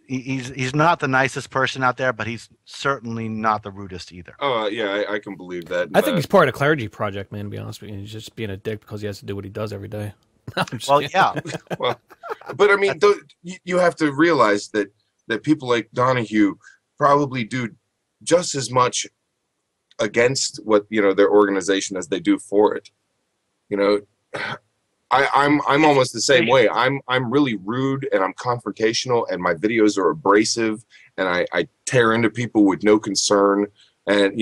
not the nicest person out there, but he's certainly not the rudest either. Oh yeah, I can believe that. I think he's part of the clergy project, man. To be honest with you, he's just being a dick because he has to do what he does every day. Well, yeah. Well, but I mean, you have to realize that people like Donahue probably do just as much against what their organization as they do for it. I'm almost the same way. I'm really rude and I'm confrontational and my videos are abrasive and I tear into people with no concern and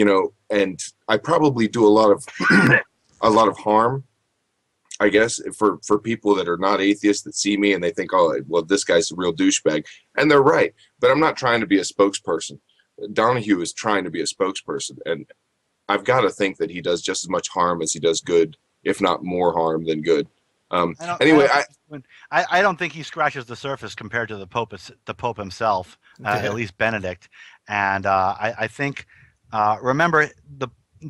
and I probably do a lot of harm, I guess, for people that are not atheists that see me and they think, oh, well, this guy's a real douchebag. And they're right. But I'm not trying to be a spokesperson. Donahue is trying to be a spokesperson. And I've got to think that he does just as much harm as he does good, if not more harm than good. Anyway, I don't think he scratches the surface compared to the Pope himself, at least Benedict. And I think, remember,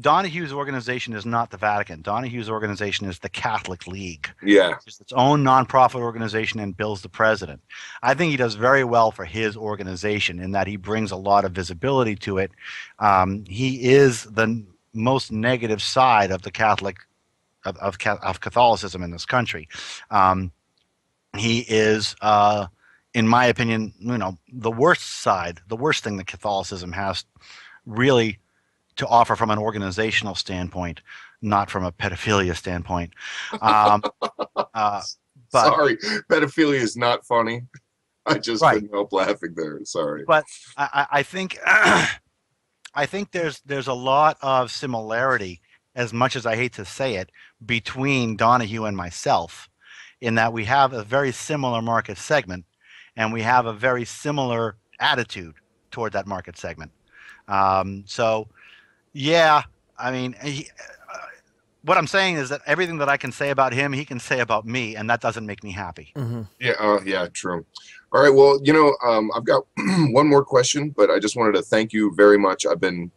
Donahue's organization is not the Vatican. Donahue's organization is the Catholic League. Yeah. It's its own nonprofit organization and Bill's the president. I think he does very well for his organization in that he brings a lot of visibility to it. He is the most negative side of the of Catholicism in this country. He is, in my opinion, the worst side, the worst thing that Catholicism has really to offer from an organizational standpoint, not from a pedophilia standpoint. But, sorry, pedophilia is not funny. I just couldn't help laughing there. Sorry. But I think I think there's a lot of similarity, as much as I hate to say it, between Donahue and myself, in that we have a very similar market segment and we have a very similar attitude toward that market segment. So, yeah, I mean, what I'm saying is that everything that I can say about him, he can say about me, and that doesn't make me happy. Mm-hmm. Yeah, yeah, true. All right, well, I've got one more question, but I just wanted to thank you very much. I've been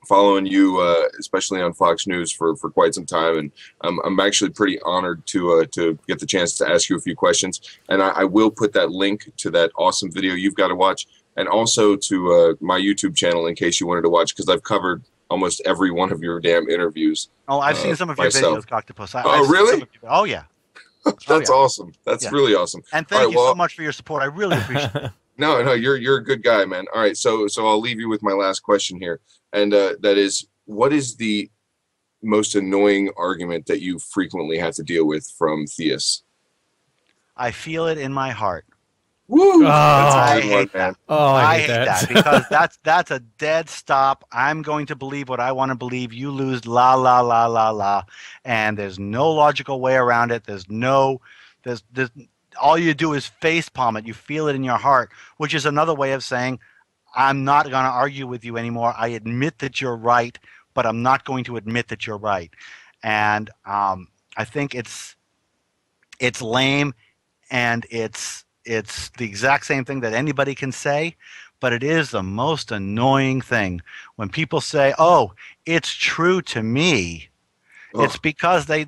following you, especially on Fox News, for quite some time, and I'm actually pretty honored to get the chance to ask you a few questions. And I will put that link to that awesome video you've got to watch, and also to my YouTube channel in case you wanted to watch, because I've covered almost every one of your damn interviews. Oh, I've seen some of your videos, Octopus. Oh, really? Oh, yeah. That's awesome. That's really awesome. And thank you so much for your support. I really appreciate it. No, you're a good guy, man. All right, so I'll leave you with my last question here, and that is, what is the most annoying argument that you frequently have to deal with from theists? I feel it in my heart. Woo! I hate that. Oh, I hate that because that's a dead stop. I'm going to believe what I want to believe. You lose, la la la la la, and there's no logical way around it. There's all you do is face palm it. You feel it in your heart, which is another way of saying, I'm not going to argue with you anymore. I admit that you're right, but I'm not going to admit that you're right. And I think it's lame, and it's the exact same thing that anybody can say, but it is the most annoying thing when people say, "Oh, it's true to me." It's because they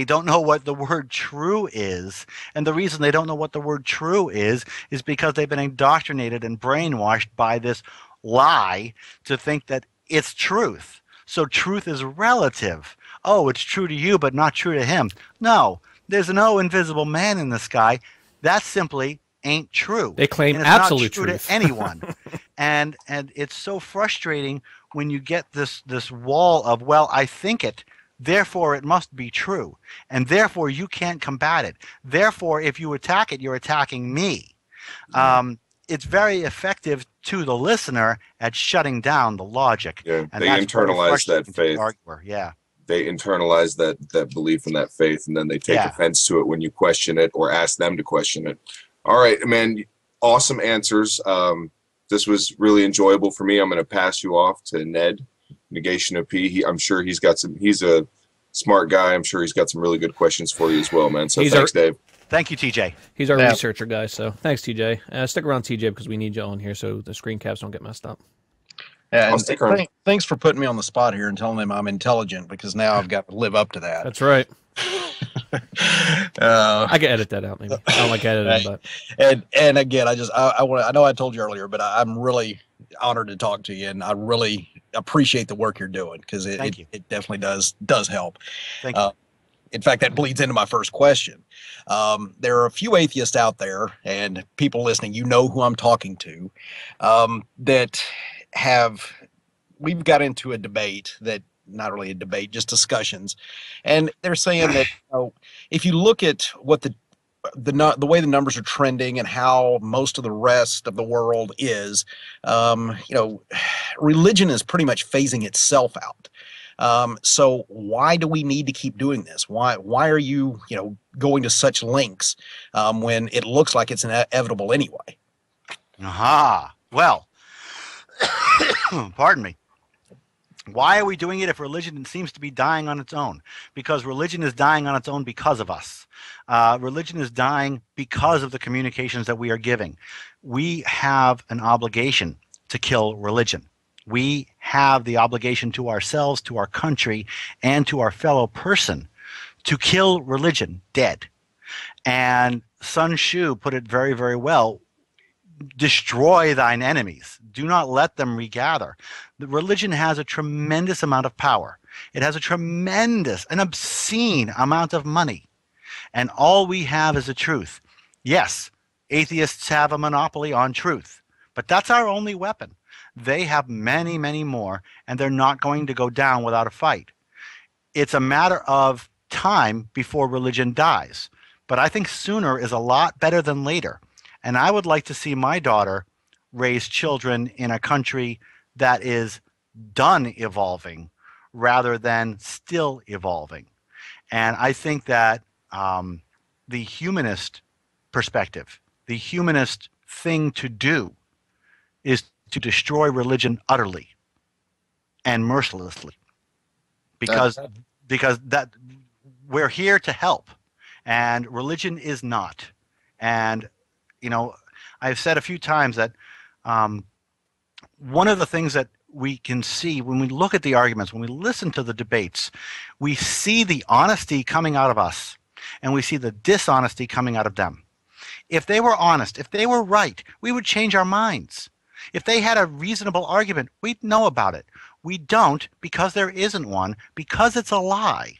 don't know what the word true is. And the reason they don't know what the word true is because they've been indoctrinated and brainwashed by this lie to think that it's truth. So truth is relative. Oh, it's true to you, but not true to him. No, there's no invisible man in the sky. That simply ain't true. They claim and it's absolute not true truth to anyone. and it's so frustrating when you get this wall of, well, I think it, therefore it must be true, and therefore you can't combat it. Therefore, if you attack it, you're attacking me. It's very effective to the listener at shutting down the logic. Yeah, and they internalize that faith. Yeah. They internalize that belief in that faith, and then they take offense to it when you question it or ask them to question it. All right, man, awesome answers. This was really enjoyable for me. I'm going to pass you off to Ned, Negation of P. I'm sure he's got some. He's a smart guy. I'm sure he's got some really good questions for you as well, man. So thanks, Dave. Thank you, TJ. He's our researcher guy, so thanks, TJ. Stick around, TJ, because we need you on here so the screen caps don't get messed up. Yeah, and thanks for putting me on the spot here and telling them I'm intelligent, because now I've got to live up to that. That's right. I can edit that out, maybe. I don't like editing, but and again, I know I told you earlier, but I'm really honored to talk to you, and I really appreciate the work you're doing, because it definitely does help. Thank you. In fact, that bleeds into my first question. There are a few atheists out there, and people listening, you know who I'm talking to, that we've got into a debate that, not really a debate, just discussions. And they're saying that, if you look at what the way the numbers are trending and how most of the rest of the world is, religion is pretty much phasing itself out. So why do we need to keep doing this? Why are you, going to such lengths when it looks like it's inevitable anyway? Aha. Well, pardon me. Why are we doing it if religion seems to be dying on its own? Because religion is dying on its own because of us. Religion is dying because of the communications that we are giving. We have an obligation to kill religion. We have the obligation to ourselves, to our country, and to our fellow person to kill religion dead. And Sun Tzu put it very, very well. Destroy thine enemies. Do not let them regather. The religion has a tremendous amount of power. It has a tremendous, an obscene amount of money. And all we have is the truth. Yes, atheists have a monopoly on truth, but that's our only weapon. They have many, many more, and they're not going to go down without a fight. It's a matter of time before religion dies. But I think sooner is a lot better than later. And I would like to see my daughter raise children in a country that is done evolving rather than still evolving. And I think that the humanist perspective, the humanist thing to do, is to destroy religion utterly and mercilessly, because that we're here to help, and religion is not. And I've said a few times that one of the things that we can see when we look at the arguments, when we listen to the debates, we see the honesty coming out of us, and we see the dishonesty coming out of them. If they were honest, if they were right, we would change our minds. If they had a reasonable argument, we'd know about it. We don't, because there isn't one, because it's a lie.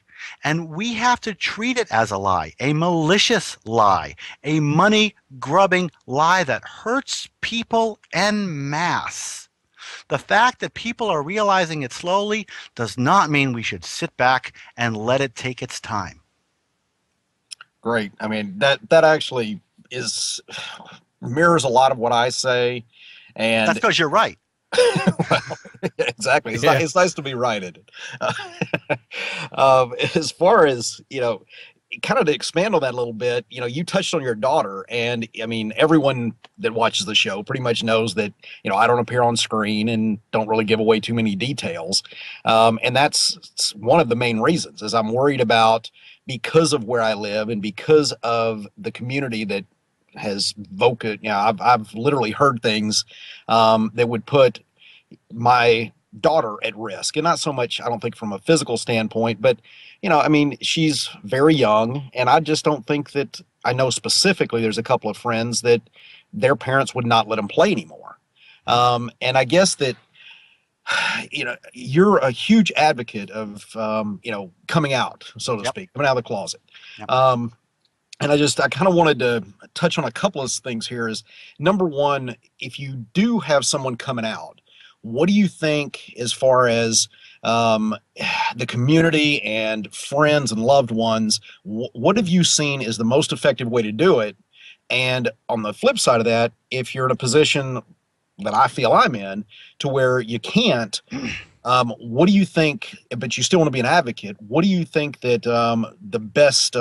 And we have to treat it as a lie, a malicious lie, a money-grubbing lie that hurts people en masse. The fact that people are realizing it slowly does not mean we should sit back and let it take its time. Great. I mean, that actually mirrors a lot of what I say. And that's because you're right. Well, exactly. It's nice to be righted. As far as, kind of to expand on that a little bit, you touched on your daughter, and I mean, everyone that watches the show pretty much knows that, I don't appear on screen and don't really give away too many details. And that's one of the main reasons, is I'm worried about, because of where I live and because of the community that has I've literally heard things that would put my daughter at risk, and not so much, I don't think, from a physical standpoint, but I mean, she's very young, and I just don't think that I know specifically. There's a couple of friends that their parents would not let them play anymore, and I guess that you're a huge advocate of coming out, so to Yep. speak, coming out of the closet. Yep. And I kind of wanted to touch on a couple of things here. Is number one, if you do have someone coming out, what do you think as far as the community and friends and loved ones? What have you seen is the most effective way to do it? And on the flip side of that, if you're in a position that I feel I'm in, to where you can't, what do you think, but you still want to be an advocate, what do you think that the best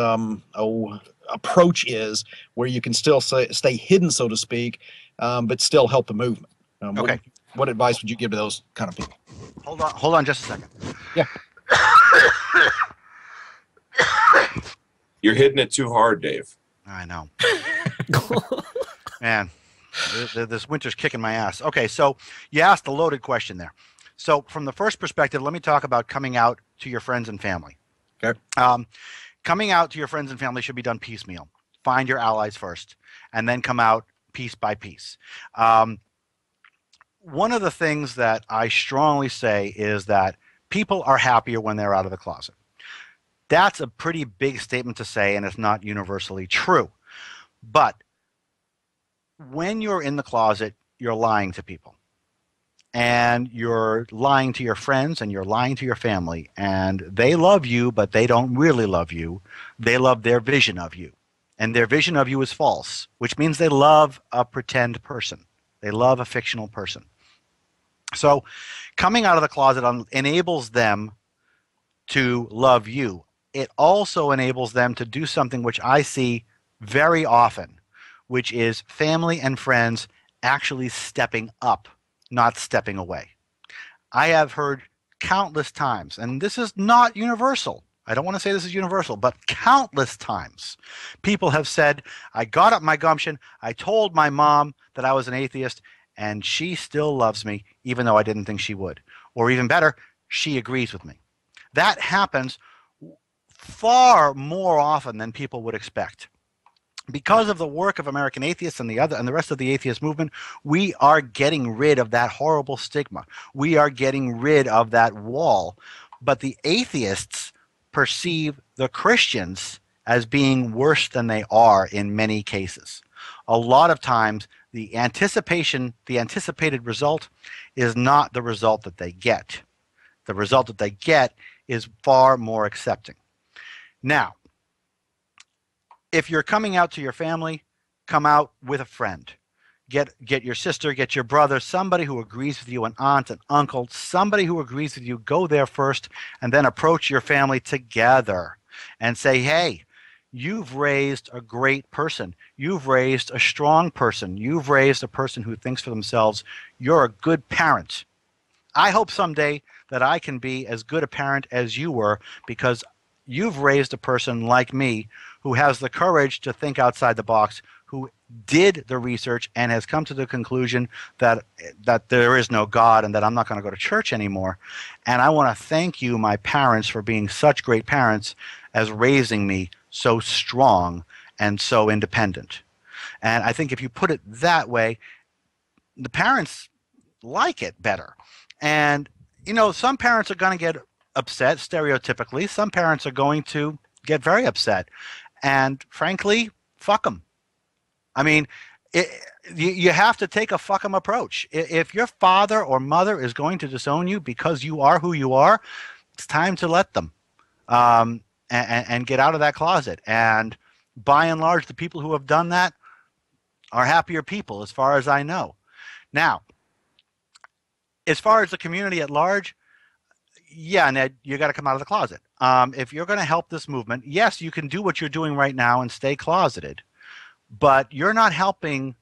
approach is, where you can still stay hidden, so to speak, but still help the movement? Okay. What advice would you give to those kind of people? Hold on just a second. Yeah. You're hitting it too hard, Dave. I know. Man, this winter's kicking my ass. Okay, so you asked a loaded question there. So from the first perspective, let me talk about coming out to your friends and family. Okay. Coming out to your friends and family should be done piecemeal. Find your allies first, and then come out piece by piece. One of the things that I strongly say is that people are happier when they're out of the closet. That's a pretty big statement to say, and it's not universally true. But when you're in the closet, you're lying to people. And you're lying to your friends, and you're lying to your family. And they love you, but they don't really love you. They love their vision of you. And their vision of you is false, which means they love a pretend person. They love a fictional person. So coming out of the closet enables them to love you. It also enables them to do something which I see very often, which is family and friends actually stepping up, not stepping away. I have heard countless times, and this is not universal. I don't want to say this is universal, but countless times people have said, I got up my gumption, I told my mom that I was an atheist, and she still loves me, even though I didn't think she would. Or even better, she agrees with me. That happens far more often than people would expect. Because of the work of American Atheists and the rest of the atheist movement, we are getting rid of that horrible stigma. We are getting rid of that wall. But the atheists perceive the Christians as being worse than they are in many cases. A lot of times, the anticipated result is not the result that they get. The result that they get is far more accepting. Now, if you're coming out to your family, come out with a friend. Get your sister, get your brother, somebody who agrees with you, an aunt, an uncle, somebody who agrees with you. Go there first, and then approach your family together and say, hey, you've raised a great person. You've raised a strong person. You've raised a person who thinks for themselves. You're a good parent. I hope someday that I can be as good a parent as you were, because you've raised a person like me who has the courage to think outside the box, who did the research and has come to the conclusion that there is no God and that I'm not going to go to church anymore. And I want to thank you, my parents, for being such great parents as raising me so strong and so independent. And I think if you put it that way, the parents like it better. And, some parents are going to get upset, stereotypically. Some parents are going to get very upset. And frankly, fuck them. I mean, you have to take a fuck them approach. If your father or mother is going to disown you because you are who you are, it's time to let them and get out of that closet. And by and large, the people who have done that are happier people, as far as I know. Now, as far as the community at large, yeah, Ned, you got to come out of the closet. If you're going to help this movement, yes, you can do what you're doing right now and stay closeted, but you're not helping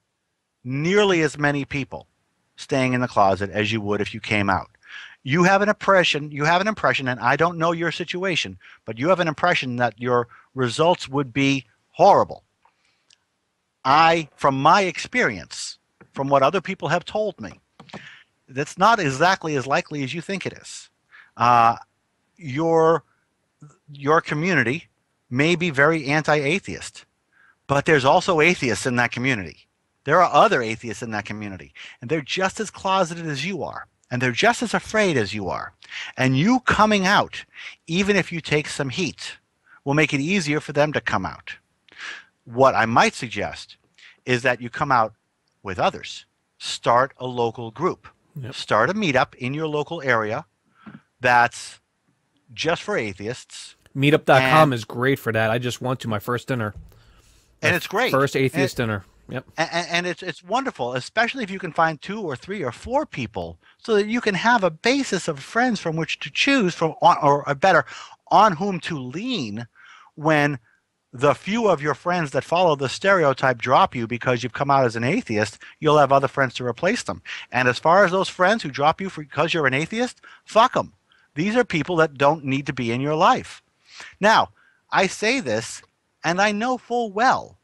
nearly as many people staying in the closet as you would if you came out. You have an impression, and I don't know your situation, but you have an impression that your results would be horrible. from my experience, from what other people have told me, that's not exactly as likely as you think it is. Your community may be very anti-atheist, but there's also atheists in that community. There are other atheists in that community, and they're just as closeted as you are, and they're just as afraid as you are. And you coming out, even if you take some heat, will make it easier for them to come out. What I might suggest is that you come out with others. Start a local group. Yep. Start a meetup in your local area that's just for atheists. Meetup.com is great for that. I just went to my first dinner. And it's great. First atheist dinner. Yep. And it's wonderful, especially if you can find 2 or 3 or 4 people, so that you can have a basis of friends from which to choose from, or better, on whom to lean when the few of your friends that follow the stereotype drop you because you've come out as an atheist. You'll have other friends to replace them. And as far as those friends who drop you because you're an atheist, fuck them. These are people that don't need to be in your life. Now, I say this, and I know full well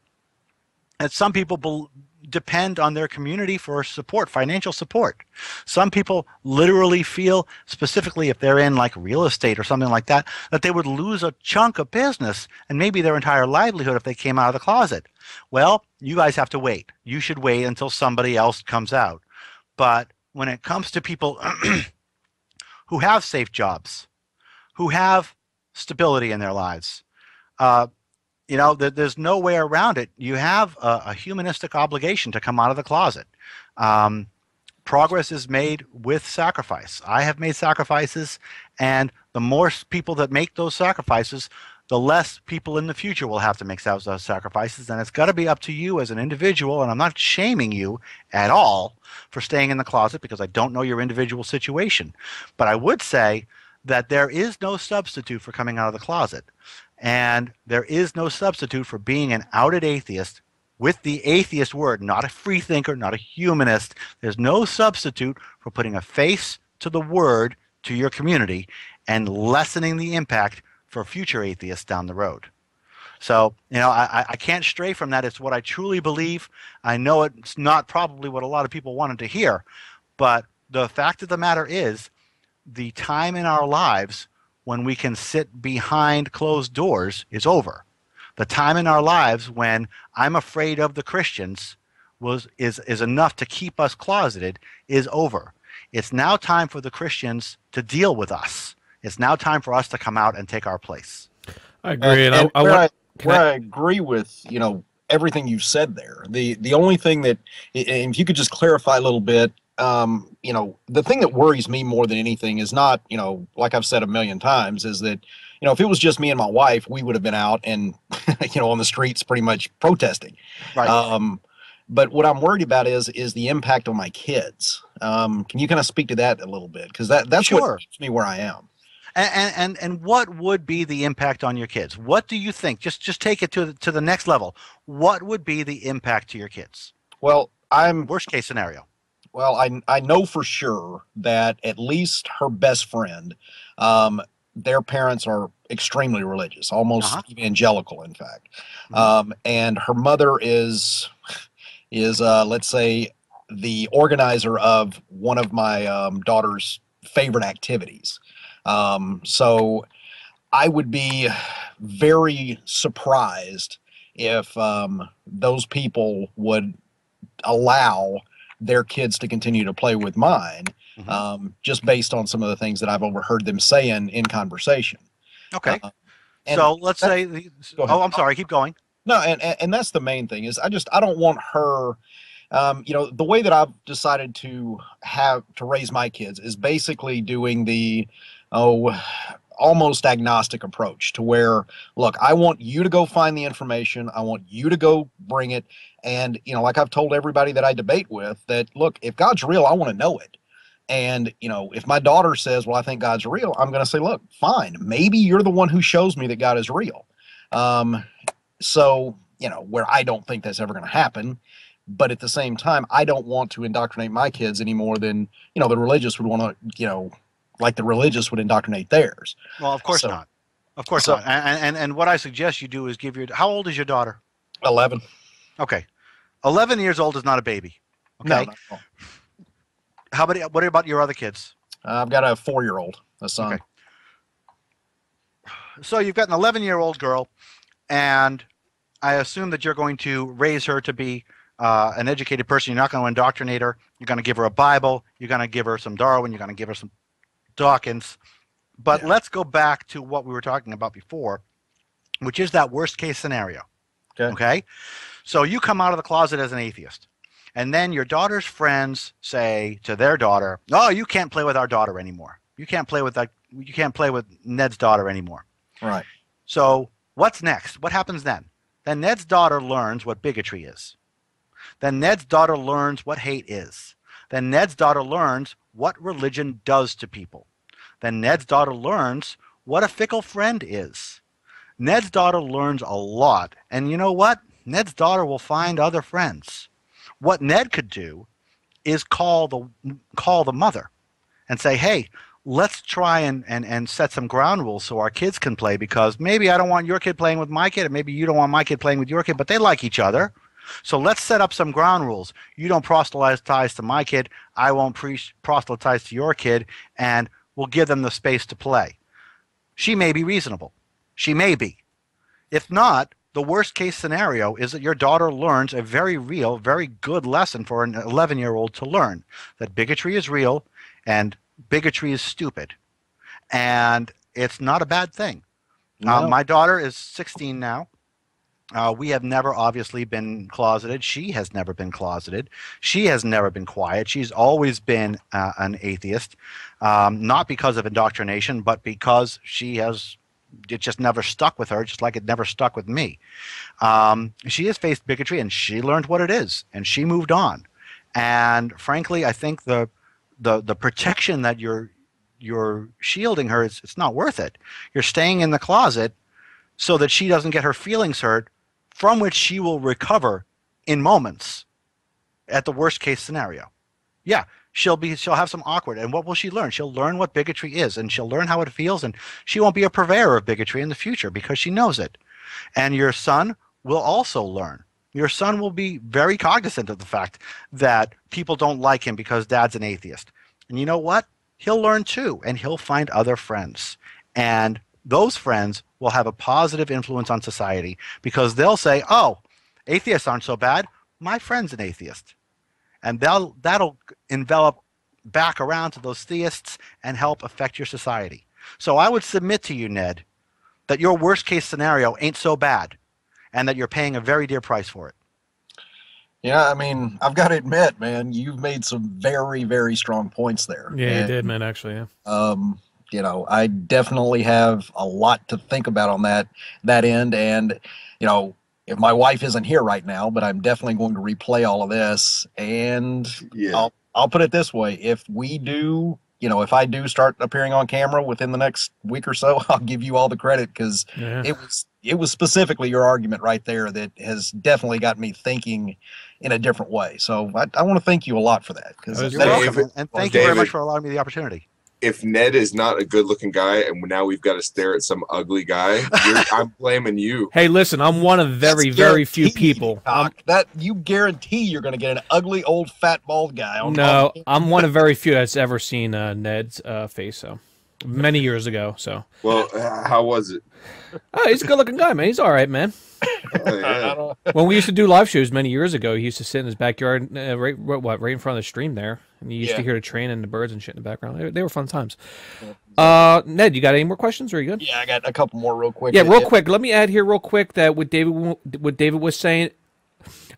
that some people depend on their community for support, financial support. Some people literally feel, specifically if they're in like real estate or something like that, that they would lose a chunk of business and maybe their entire livelihood if they came out of the closet. Well, you guys have to wait. You should wait until somebody else comes out. But when it comes to people who have safe jobs, who have stability in their lives, you know, there's no way around it. You have a humanistic obligation to come out of the closet. Progress is made with sacrifice. I have made sacrifices, and the more people that make those sacrifices, the less people in the future will have to make those sacrifices. And it's got to be up to you as an individual, and I'm not shaming you at all for staying in the closet because I don't know your individual situation. But I would say that there is no substitute for coming out of the closet. And there is no substitute for being an outed atheist with the atheist word, not a free thinker, not a humanist. There's no substitute for putting a face to the word to your community and lessening the impact for future atheists down the road. So, you know, I can't stray from that. It's what I truly believe. I know it's not probably what a lot of people wanted to hear, but the fact of the matter is the time in our lives when we can sit behind closed doors is over. The time in our lives when I'm afraid of the Christians is enough to keep us closeted is over. It's now time for the Christians to deal with us. It's now time for us to come out and take our place. I agree. I agree with, you know, everything you've said there. The only thing that, and if you could just clarify a little bit, you know, the thing that worries me more than anything is not, you know, like I've said a million times, is that, you know, if it was just me and my wife, we would have been out and, you know, on the streets pretty much protesting. Right. But what I'm worried about is the impact on my kids. Can you kind of speak to that a little bit? Because that's Sure. what keeps me where I am. And what would be the impact on your kids? What do you think? Just take it to the next level. What would be the impact to your kids? Well, Worst case scenario. Well, I know for sure that at least her best friend, their parents are extremely religious, almost evangelical, in fact. And her mother is let's say the organizer of one of my daughter's favorite activities. So I would be very surprised if those people would allow their kids to continue to play with mine, just based on some of the things that I've overheard them saying in conversation. Okay. So let's say, I'm sorry, keep going. No, and that's the main thing is I don't want her, you know, the way that I've decided to raise my kids is basically doing the, almost agnostic approach to where, look, I want you to go find the information. I want you to go bring it. And, you know, like I've told everybody that I debate with that, look, if God's real, I want to know it. And, you know, if my daughter says, well, I think God's real, I'm going to say, look, fine. Maybe you're the one who shows me that God is real. So, you know, where I don't think that's ever going to happen. But at the same time, I don't want to indoctrinate my kids any more than, you know, the religious would want to, you know, like the religious would indoctrinate theirs. Well, of course not. Of course not. And what I suggest you do is how old is your daughter? 11. Okay. 11 years old is not a baby. Okay. No, not at all. What about your other kids? I've got a 4-year-old, a son. Okay. So you've got an 11-year-old girl, and I assume that you're going to raise her to be an educated person. You're not going to indoctrinate her. You're going to give her a Bible. You're going to give her some Darwin. You're going to give her some Dawkins. But let's go back to what we were talking about before, which is that worst case scenario. Okay? So you come out of the closet as an atheist, and then your daughter's friends say to their daughter, "Oh, you can't play with our daughter anymore. You can't play with Ned's daughter anymore." Right. So what's next? What happens then? Then Ned's daughter learns what bigotry is. Then Ned's daughter learns what hate is. Then Ned's daughter learns what religion does to people. Then Ned's daughter learns what a fickle friend is. Ned's daughter learns a lot. And you know what? Ned's daughter will find other friends. What Ned could do is call the mother and say, "Hey, let's try and set some ground rules so our kids can play, because maybe I don't want your kid playing with my kid, and maybe you don't want my kid playing with your kid, but they like each other. So let's set up some ground rules. You don't proselytize to my kid. I won't proselytize to your kid, and we'll give them the space to play." She may be reasonable. She may be. If not, the worst case scenario is that your daughter learns a very real, very good lesson for an 11-year-old to learn, that bigotry is real and bigotry is stupid. And it's not a bad thing. No. My daughter is 16 now. We have never obviously been closeted. She has never been closeted. She has never been quiet. She's always been an atheist, not because of indoctrination, but because it just never stuck with her, just like it never stuck with me. She has faced bigotry, and she learned what it is, and she moved on. And frankly, I think the protection that you're shielding her, it's not worth it. You're staying in the closet so that she doesn't get her feelings hurt, from which she will recover in moments at the worst case scenario. Yeah, she'll have some awkward, and what will she learn? She'll learn what bigotry is, and she'll learn how it feels, and she won't be a purveyor of bigotry in the future because she knows it. And your son will also learn. Your son will be very cognizant of the fact that people don't like him because dad's an atheist. And you know what? He'll learn too, and he'll find other friends. And those friends will have a positive influence on society, because they'll say, "Oh, atheists aren't so bad. My friend's an atheist." And that'll envelop back around to those theists and help affect your society. So I would submit to you, Ned, that your worst case scenario ain't so bad, and that you're paying a very dear price for it. Yeah, I mean, I've got to admit, man, you've made some very, very strong points there. Yeah, you did, man, actually, yeah. You know, I definitely have a lot to think about on that end. And, you know, if my wife isn't here right now, but I'm definitely going to replay all of this. And I'll put it this way. If we do, you know, if I do start appearing on camera within the next week or so, I'll give you all the credit, because it was specifically your argument right there that has definitely got me thinking in a different way. So I want to thank you a lot for that. You're welcome, and thank you very much for allowing me the opportunity. If Ned is not a good-looking guy, and now we've got to stare at some ugly guy, I'm blaming you. Hey, listen, I'm one of very few people. That you guarantee you're going to get an ugly, old, fat, bald guy. No, I'm one of very few that's ever seen Ned's face. So many years ago. So well, how was it? Oh, he's a good-looking guy, man. He's all right, man. Oh, yeah. When we used to do live shows many years ago, he used to sit in his backyard, right in front of the stream there, and you used to hear the train and the birds and shit in the background. They were fun times. Ned, you got any more questions? Or are you good? Yeah, I got a couple more real quick. Yeah, real quick. Let me add here real quick that what David was saying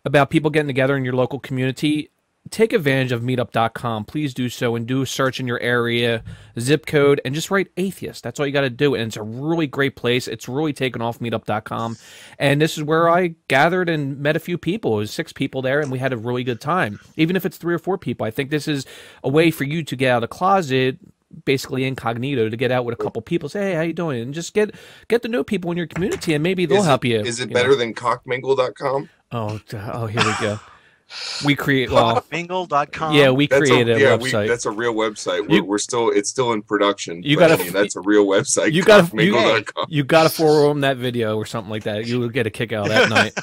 about people getting together in your local community. Take advantage of meetup.com. Please do so, and do a search in your area, zip code, and just write atheist. That's all you got to do. And it's a really great place. It's really taken off, meetup.com. And this is where I gathered and met a few people. It was 6 people there, and we had a really good time. Even if it's 3 or 4 people, I think this is a way for you to get out of the closet, basically incognito, to get out with a couple people, say, "Hey, how you doing?" And just get to know people in your community, and maybe they'll help you. Is it better than cockmingle.com? Oh, here we go. We create Talkmingle.com. yeah, we created a website. That's a real website. It's still in production. You but, gotta, I mean, that's a real website. You gotta, talkmingle.com. you gotta forward that video or something like that. You will get a kick out of that night.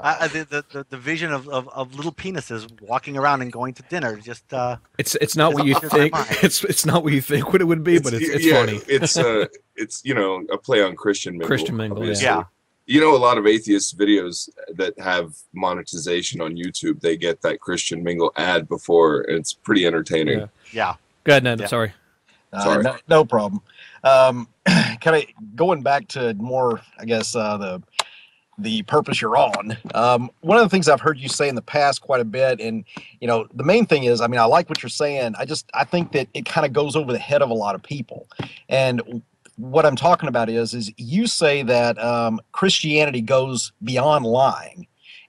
The vision of little penises walking around and going to dinner just it's not what you think. It's not what you think what it would be, but it's funny. It's a play on Christian Mingle. Christian Mingle, obviously. yeah. You know, a lot of atheist videos that have monetization on YouTube, they get that Christian Mingle ad before, and it's pretty entertaining. Yeah. Go ahead, Ned. Yeah. I'm sorry. Sorry. No problem. Kind of going back to more, I guess, the purpose you're on. One of the things I've heard you say in the past quite a bit, and the main thing is, I mean, I like what you're saying. I think that it kind of goes over the head of a lot of people. And what I'm talking about is you say that Christianity goes beyond lying,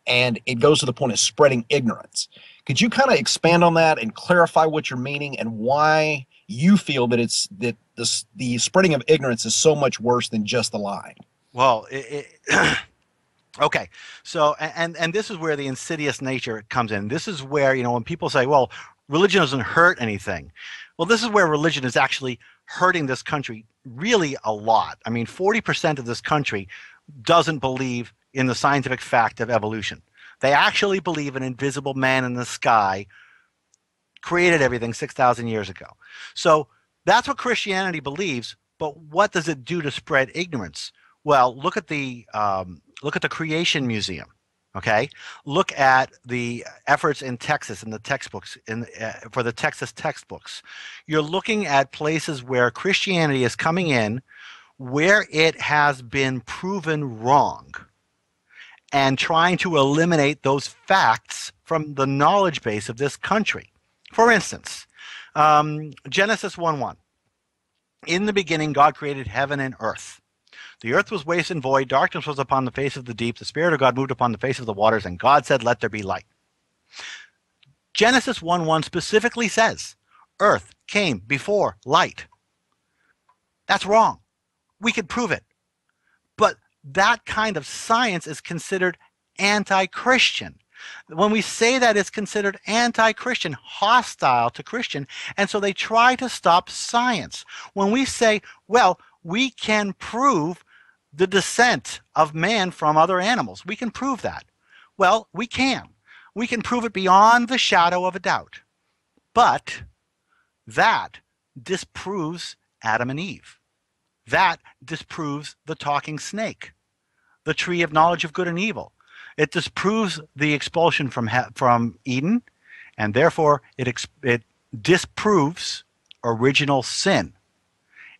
and it goes to the point of spreading ignorance. Could you kind of expand on that and clarify what you're meaning and why you feel that the spreading of ignorance is so much worse than just the lying? Well, okay. So, and this is where the insidious nature comes in. This is where, when people say, well, religion doesn't hurt anything. Well, this is where religion is actually hurting this country really a lot. I mean, 40% of this country doesn't believe in the scientific fact of evolution. They actually believe an invisible man in the sky created everything 6,000 years ago. So that's what Christianity believes, but what does it do to spread ignorance? Well, look at the Creation Museum. Okay, look at the efforts in Texas in the textbooks for the Texas textbooks. You're looking at places where Christianity is coming in, where it has been proven wrong, and trying to eliminate those facts from the knowledge base of this country. For instance, Genesis 1:1. In the beginning, God created heaven and earth. The earth was waste and void, darkness was upon the face of the deep, the Spirit of God moved upon the face of the waters, and God said, let there be light. Genesis 1:1 specifically says, earth came before light. That's wrong. We could prove it. But that kind of science is considered anti-Christian. When we say that, it's considered anti-Christian, hostile to Christian, and so they try to stop science. When we say, well, we can prove the descent of man from other animals. We can prove that. Well, we can. We can prove it beyond the shadow of a doubt. But that disproves Adam and Eve. That disproves the talking snake, the tree of knowledge of good and evil. It disproves the expulsion from Eden, and therefore it disproves original sin.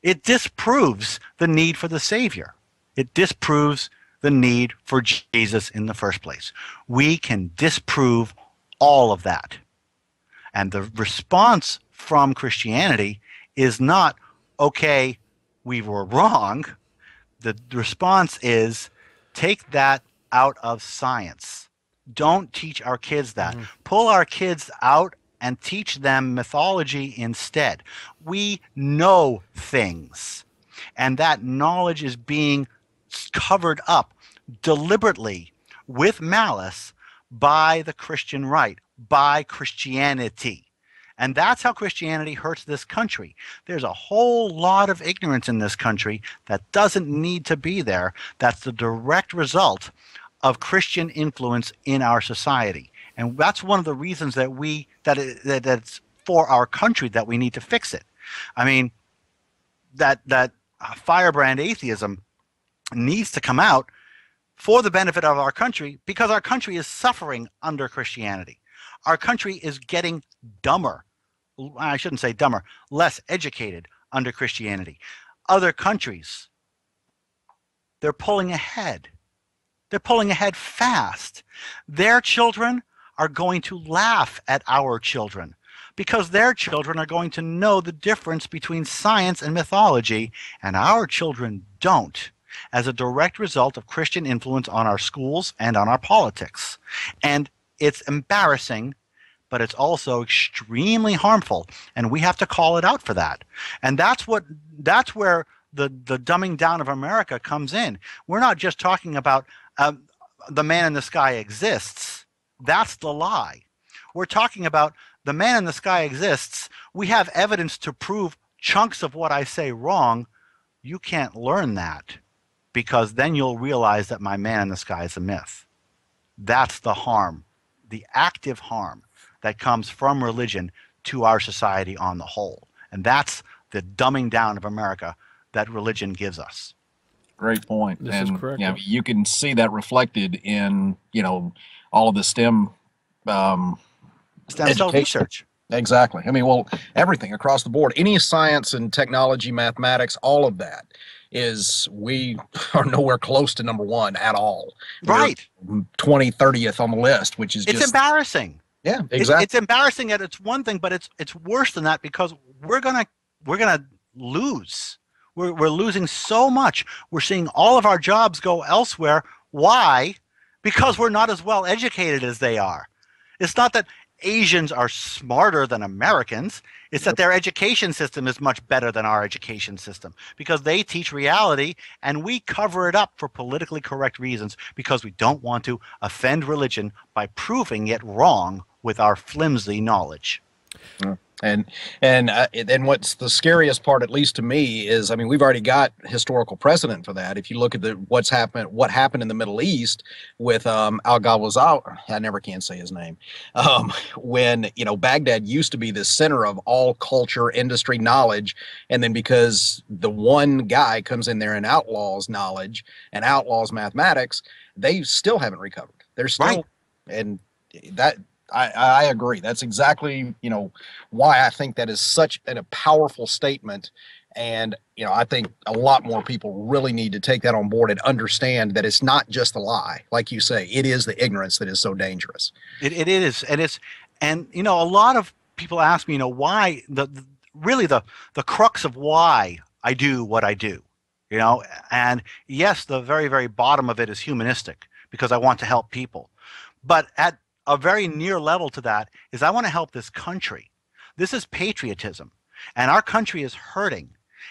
It disproves the need for the Savior. It disproves the need for Jesus in the first place. We can disprove all of that. And the response from Christianity is not, okay, we were wrong. The response is, take that out of science. Don't teach our kids that. Pull our kids out and teach them mythology instead. We know things, and that knowledge is being covered up deliberately with malice by the Christian right, by Christianity. And that's how Christianity hurts this country. There's a whole lot of ignorance in this country that doesn't need to be there. That's the direct result of Christian influence in our society. And that's one of the reasons that it's for our country that we need to fix it. I mean, that firebrand atheism needs to come out for the benefit of our country, because our country is suffering under Christianity. Our country is getting dumber. I shouldn't say dumber, less educated under Christianity. Other countries, they're pulling ahead. They're pulling ahead fast. Their children are going to laugh at our children, because their children are going to know the difference between science and mythology, and our children don't, as a direct result of Christian influence on our schools and on our politics. And it's embarrassing, but it's also extremely harmful, and we have to call it out for that. And that's where the dumbing down of America comes in. We're not just talking about the man in the sky exists. That's the lie. We're talking about the man in the sky exists. We have evidence to prove chunks of what I say wrong. You can't learn that, because then you'll realize that my man in the sky is a myth. That's the harm, the active harm that comes from religion to our society on the whole. And that's the dumbing down of America that religion gives us. Great point. This is correct. Yeah, you can see that reflected in, all of the STEM Stem cell education. research. Exactly. I mean, well, everything across the board, any science and technology, mathematics, all of that we are nowhere close to number one at all. Right. We're 20, 30th on the list, which is It's embarrassing. Yeah, exactly. It's embarrassing that it's one thing, but it's worse than that, because we're gonna lose. We're losing so much. We're seeing all of our jobs go elsewhere. Why? Because we're not as well educated as they are. It's not that Asians are smarter than Americans. It's that their education system is much better than our education system, because they teach reality and we cover it up for politically correct reasons, because we don't want to offend religion by proving it wrong with our flimsy knowledge. And what's the scariest part, at least to me, is, I mean, we've already got historical precedent for that. If you look at what happened in the Middle East with Al-Ghazali, I never can say his name, when Baghdad used to be the center of all culture, industry, knowledge, and then because the one guy comes in there and outlaws knowledge and outlaws mathematics, they still haven't recovered. They're still right. And that. I agree. That's exactly, why I think that is such a powerful statement. And, I think a lot more people really need to take that on board and understand that it's not just a lie. Like you say, it is the ignorance that is so dangerous. It is. And a lot of people ask me, why really the crux of why I do what I do, and yes, the very, very bottom of it is humanistic, because I want to help people. But at a very near level to that is I want to help this country. This is patriotism, and our country is hurting,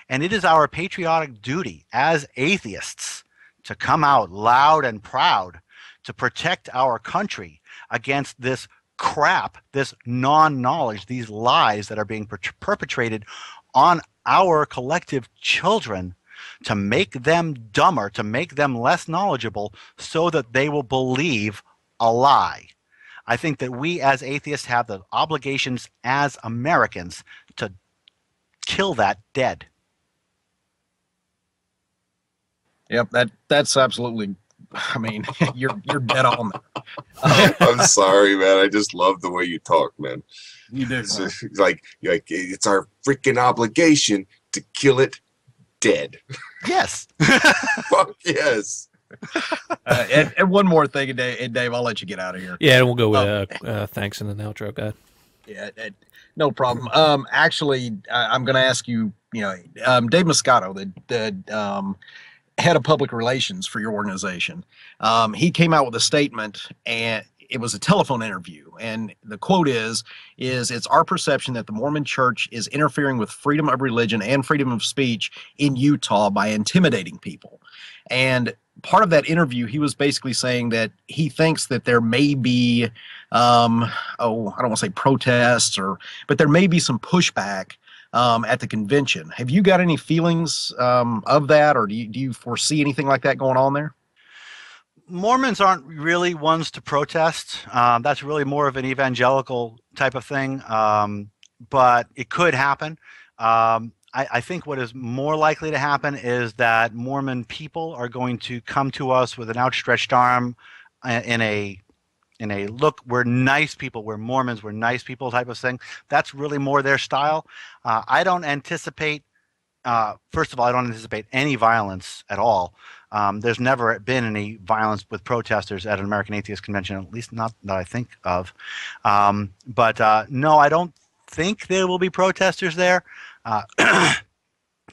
and it is our patriotic duty as atheists to come out loud and proud to protect our country against this crap, this non-knowledge, these lies that are being perpetrated on our collective children, to make them dumber, to make them less knowledgeable, so that they will believe a lie. I think that we as atheists have the obligations as Americans to kill that dead. Yep, that's absolutely. I mean, you're dead on there. I'm sorry, man. I just love the way you talk, man. You do. It's like it's our freaking obligation to kill it dead. Yes. Fuck yes. And one more thing, Dave, I'll let you get out of here. Yeah, and we'll go with thanks and then outro, guy. Yeah, no problem. Actually, I'm going to ask you, Dave Moscato, the head of public relations for your organization, he came out with a statement, and it was a telephone interview, and the quote is it's our perception that the Mormon Church is interfering with freedom of religion and freedom of speech in Utah by intimidating people. And part of that interview, he was basically saying that he thinks that there may be, I don't want to say protests, but there may be some pushback at the convention. Have you got any feelings of that, or do you foresee anything like that going on there? Mormons aren't really ones to protest. That's really more of an evangelical type of thing, but it could happen. I think what is more likely to happen is that Mormon people are going to come to us with an outstretched arm in a look, we're nice people, we're Mormons, we're nice people type of thing. That's really more their style. I don't anticipate, first of all, I don't anticipate any violence at all. There's never been any violence with protesters at an American Atheist Convention, at least not that I think of. But no, I don't think there will be protesters there.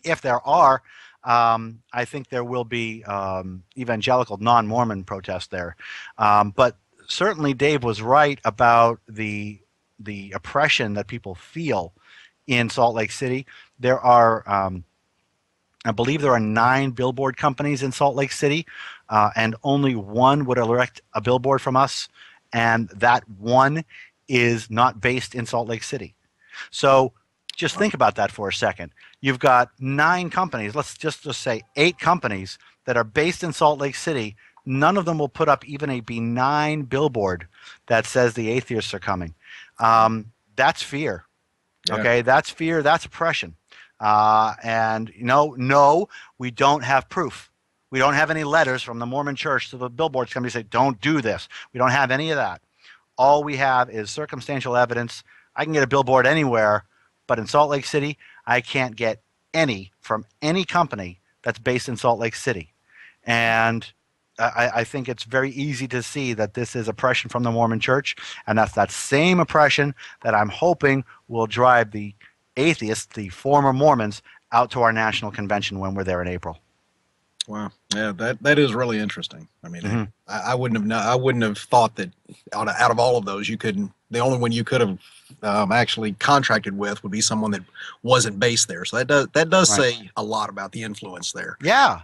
If there are, I think there will be evangelical non-Mormon protests there. But certainly Dave was right about the oppression that people feel in Salt Lake City. There are, I believe there are 9 billboard companies in Salt Lake City, and only one would erect a billboard from us. and that one is not based in Salt Lake City. So just think about that for a second. You've got 9 companies, let's just say 8 companies that are based in Salt Lake City. None of them will put up even a benign billboard that says the atheists are coming. That's fear. Okay, that's fear, that's oppression. And no, we don't have proof. We don't have any letters from the Mormon Church to the billboards company say, don't do this. We don't have any of that. All we have is circumstantial evidence. I can get a billboard anywhere, but in Salt Lake City, I can't get any from any company that's based in Salt Lake City. And I think it's very easy to see that this is oppression from the Mormon Church, and that's that same oppression that I'm hoping will drive the atheists, the former Mormons, out to our national convention when we're there in April. Wow, yeah, that is really interesting. I mean, I wouldn't have thought that out of all of those, the only one you could have actually contracted with would be someone that wasn't based there. So that does say a lot about the influence there. Yeah.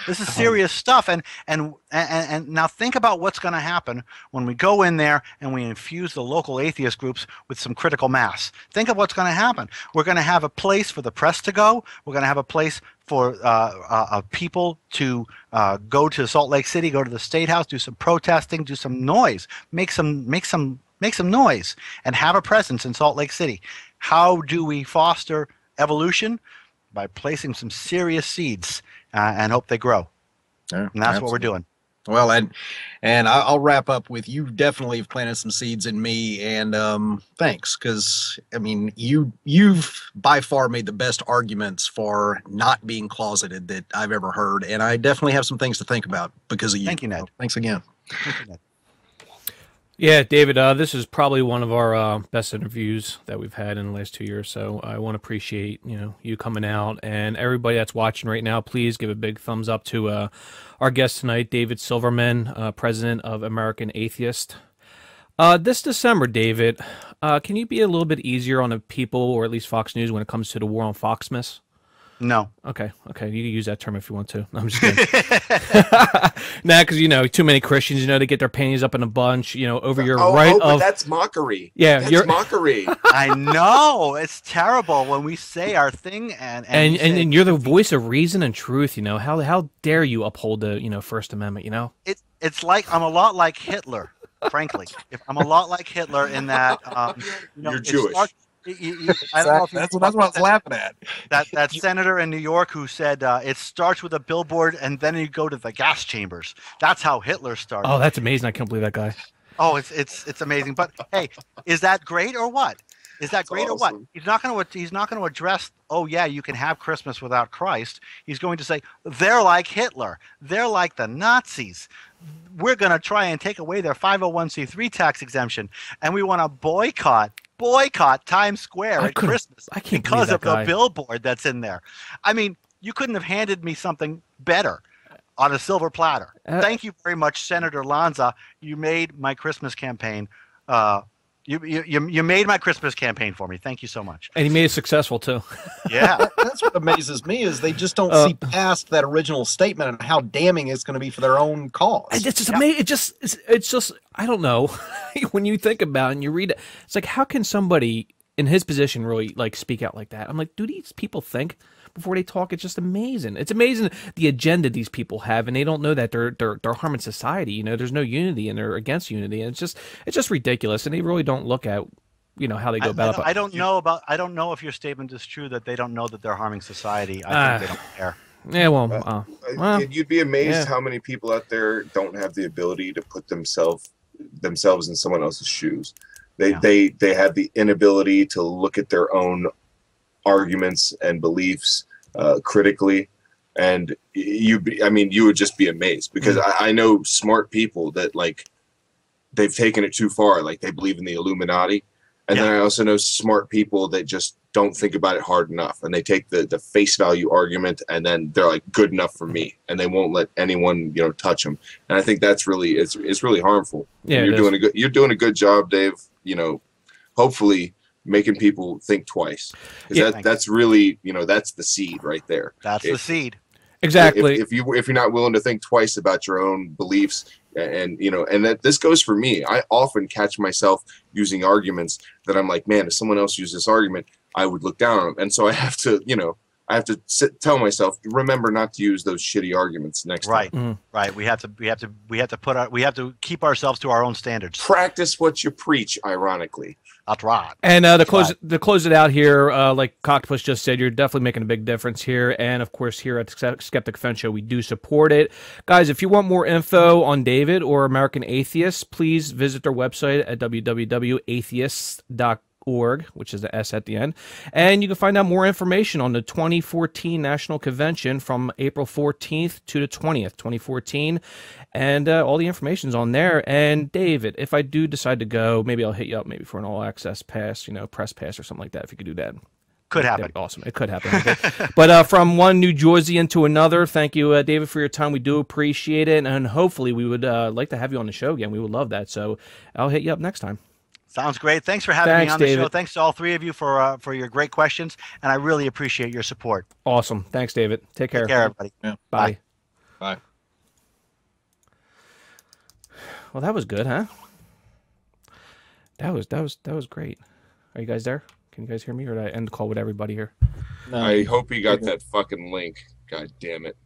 This is serious stuff, and now think about what's going to happen when we go in there and we infuse the local atheist groups with some critical mass. Think of what's going to happen. We're going to have a place for the press to go. We're going to have a place for people to go to Salt Lake City, go to the State House, do some protesting, do some noise, make some noise, and have a presence in Salt Lake City. How do we foster evolution? By placing some serious seeds and hope they grow. Yeah, and that's what we're doing. Well, and I'll wrap up with, you definitely have planted some seeds in me, and thanks, because I mean you've by far made the best arguments for not being closeted that I've ever heard, and I definitely have some things to think about because of you. Thank you, Ned. So, thanks again. Thank you, Ned. Yeah, David, this is probably one of our best interviews that we've had in the last 2 years. So I want to appreciate you coming out, and everybody that's watching right now. Please give a big thumbs up to our guest tonight, David Silverman, president of American Atheist. This December, David, can you be a little bit easier on the people, or at least Fox News, when it comes to the war on Foxmas? No. Okay. You can use that term if you want to. I'm just kidding. Nah, because too many Christians, they get their panties up in a bunch, over your but that's mockery. Yeah, that's mockery. I know, it's terrible when we say our thing, and you're the voice of reason and truth. How dare you uphold the First Amendment? It's like I'm a lot like Hitler, frankly. I'm a lot like Hitler in that you're Jewish. I don't know if that's what I was laughing at. That senator in New York who said it starts with a billboard and then you go to the gas chambers. That's how Hitler started. Oh, that's amazing! I can't believe that guy. Oh, it's amazing. But hey, is that great or what? Is that great or what? He's not going to address. Oh yeah, you can have Christmas without Christ. He's going to say they're like Hitler. They're like the Nazis. We're going to try and take away their 501c3 tax exemption, and we want to boycott Times Square at Christmas because of the billboard that's in there. I mean, you couldn't have handed me something better on a silver platter. Thank you very much, Senator Lanza. You made my Christmas campaign. You made my Christmas campaign for me. Thank you so much. And he made it successful too. Yeah, that's what amazes me, is they just don't see past that original statement and how damning it's going to be for their own cause. It's just amazing. It's just I don't know. When you think about it and you read it, it's like, how can somebody in his position really speak out like that? I'm like, do these people think before they talk? It's just amazing. It's amazing the agenda these people have, and they don't know that they're harming society. There's no unity, and they're against unity, and it's just ridiculous. And they really don't look at how they go about it. I don't know if your statement is true that they don't know that they're harming society. I think they don't care. Yeah, well, you'd be amazed how many people out there don't have the ability to put themselves in someone else's shoes. They have the inability to look at their own arguments and beliefs critically, and you would just be amazed, because I know smart people that they've taken it too far, they believe in the Illuminati, and then I also know smart people that just don't think about it hard enough, and they take the face value argument, and then they're like, good enough for me, and they won't let anyone touch them. And I think that's really it's really harmful. Yeah, you're doing a good job, Dave. Hopefully making people think twice, because that's really that's the seed right there. That's the seed. Exactly. If you're not willing to think twice about your own beliefs, and and that this goes for me. I often catch myself using arguments that I'm like, man, if someone else used this argument, I would look down on them. And so I have to, tell myself, remember not to use those shitty arguments next time. Mm-hmm. Right. We have to keep ourselves to our own standards. Practice what you preach, ironically. That's right. And to close it out here, like Coctopus just said, you're definitely making a big difference here. And of course, here at the Skeptic Defense Show, we do support it. Guys, if you want more info on David or American Atheists, please visit their website at www.atheists.org, which is the S at the end. And you can find out more information on the 2014 National Convention from April 14th to the 20th, 2014. And all the information's on there. And David, if I do decide to go, maybe I'll hit you up maybe for an all-access pass, press pass or something like that, if you could do that. Could happen. That'd be awesome. It could happen. Okay. But from one New Jersey to another, thank you, David, for your time. We do appreciate it. And hopefully we would like to have you on the show again. We would love that. So I'll hit you up next time. Sounds great. Thanks for having me on the David. show. Thanks to all three of you for your great questions. And I really appreciate your support. Awesome. Thanks, David. Take care. Take care, everybody. Yeah. Bye. Bye. Well, that was good, huh? That was great. Are you guys there? Can you guys hear me, or did I end the call with everybody here? No. I hope you got that fucking link. God damn it.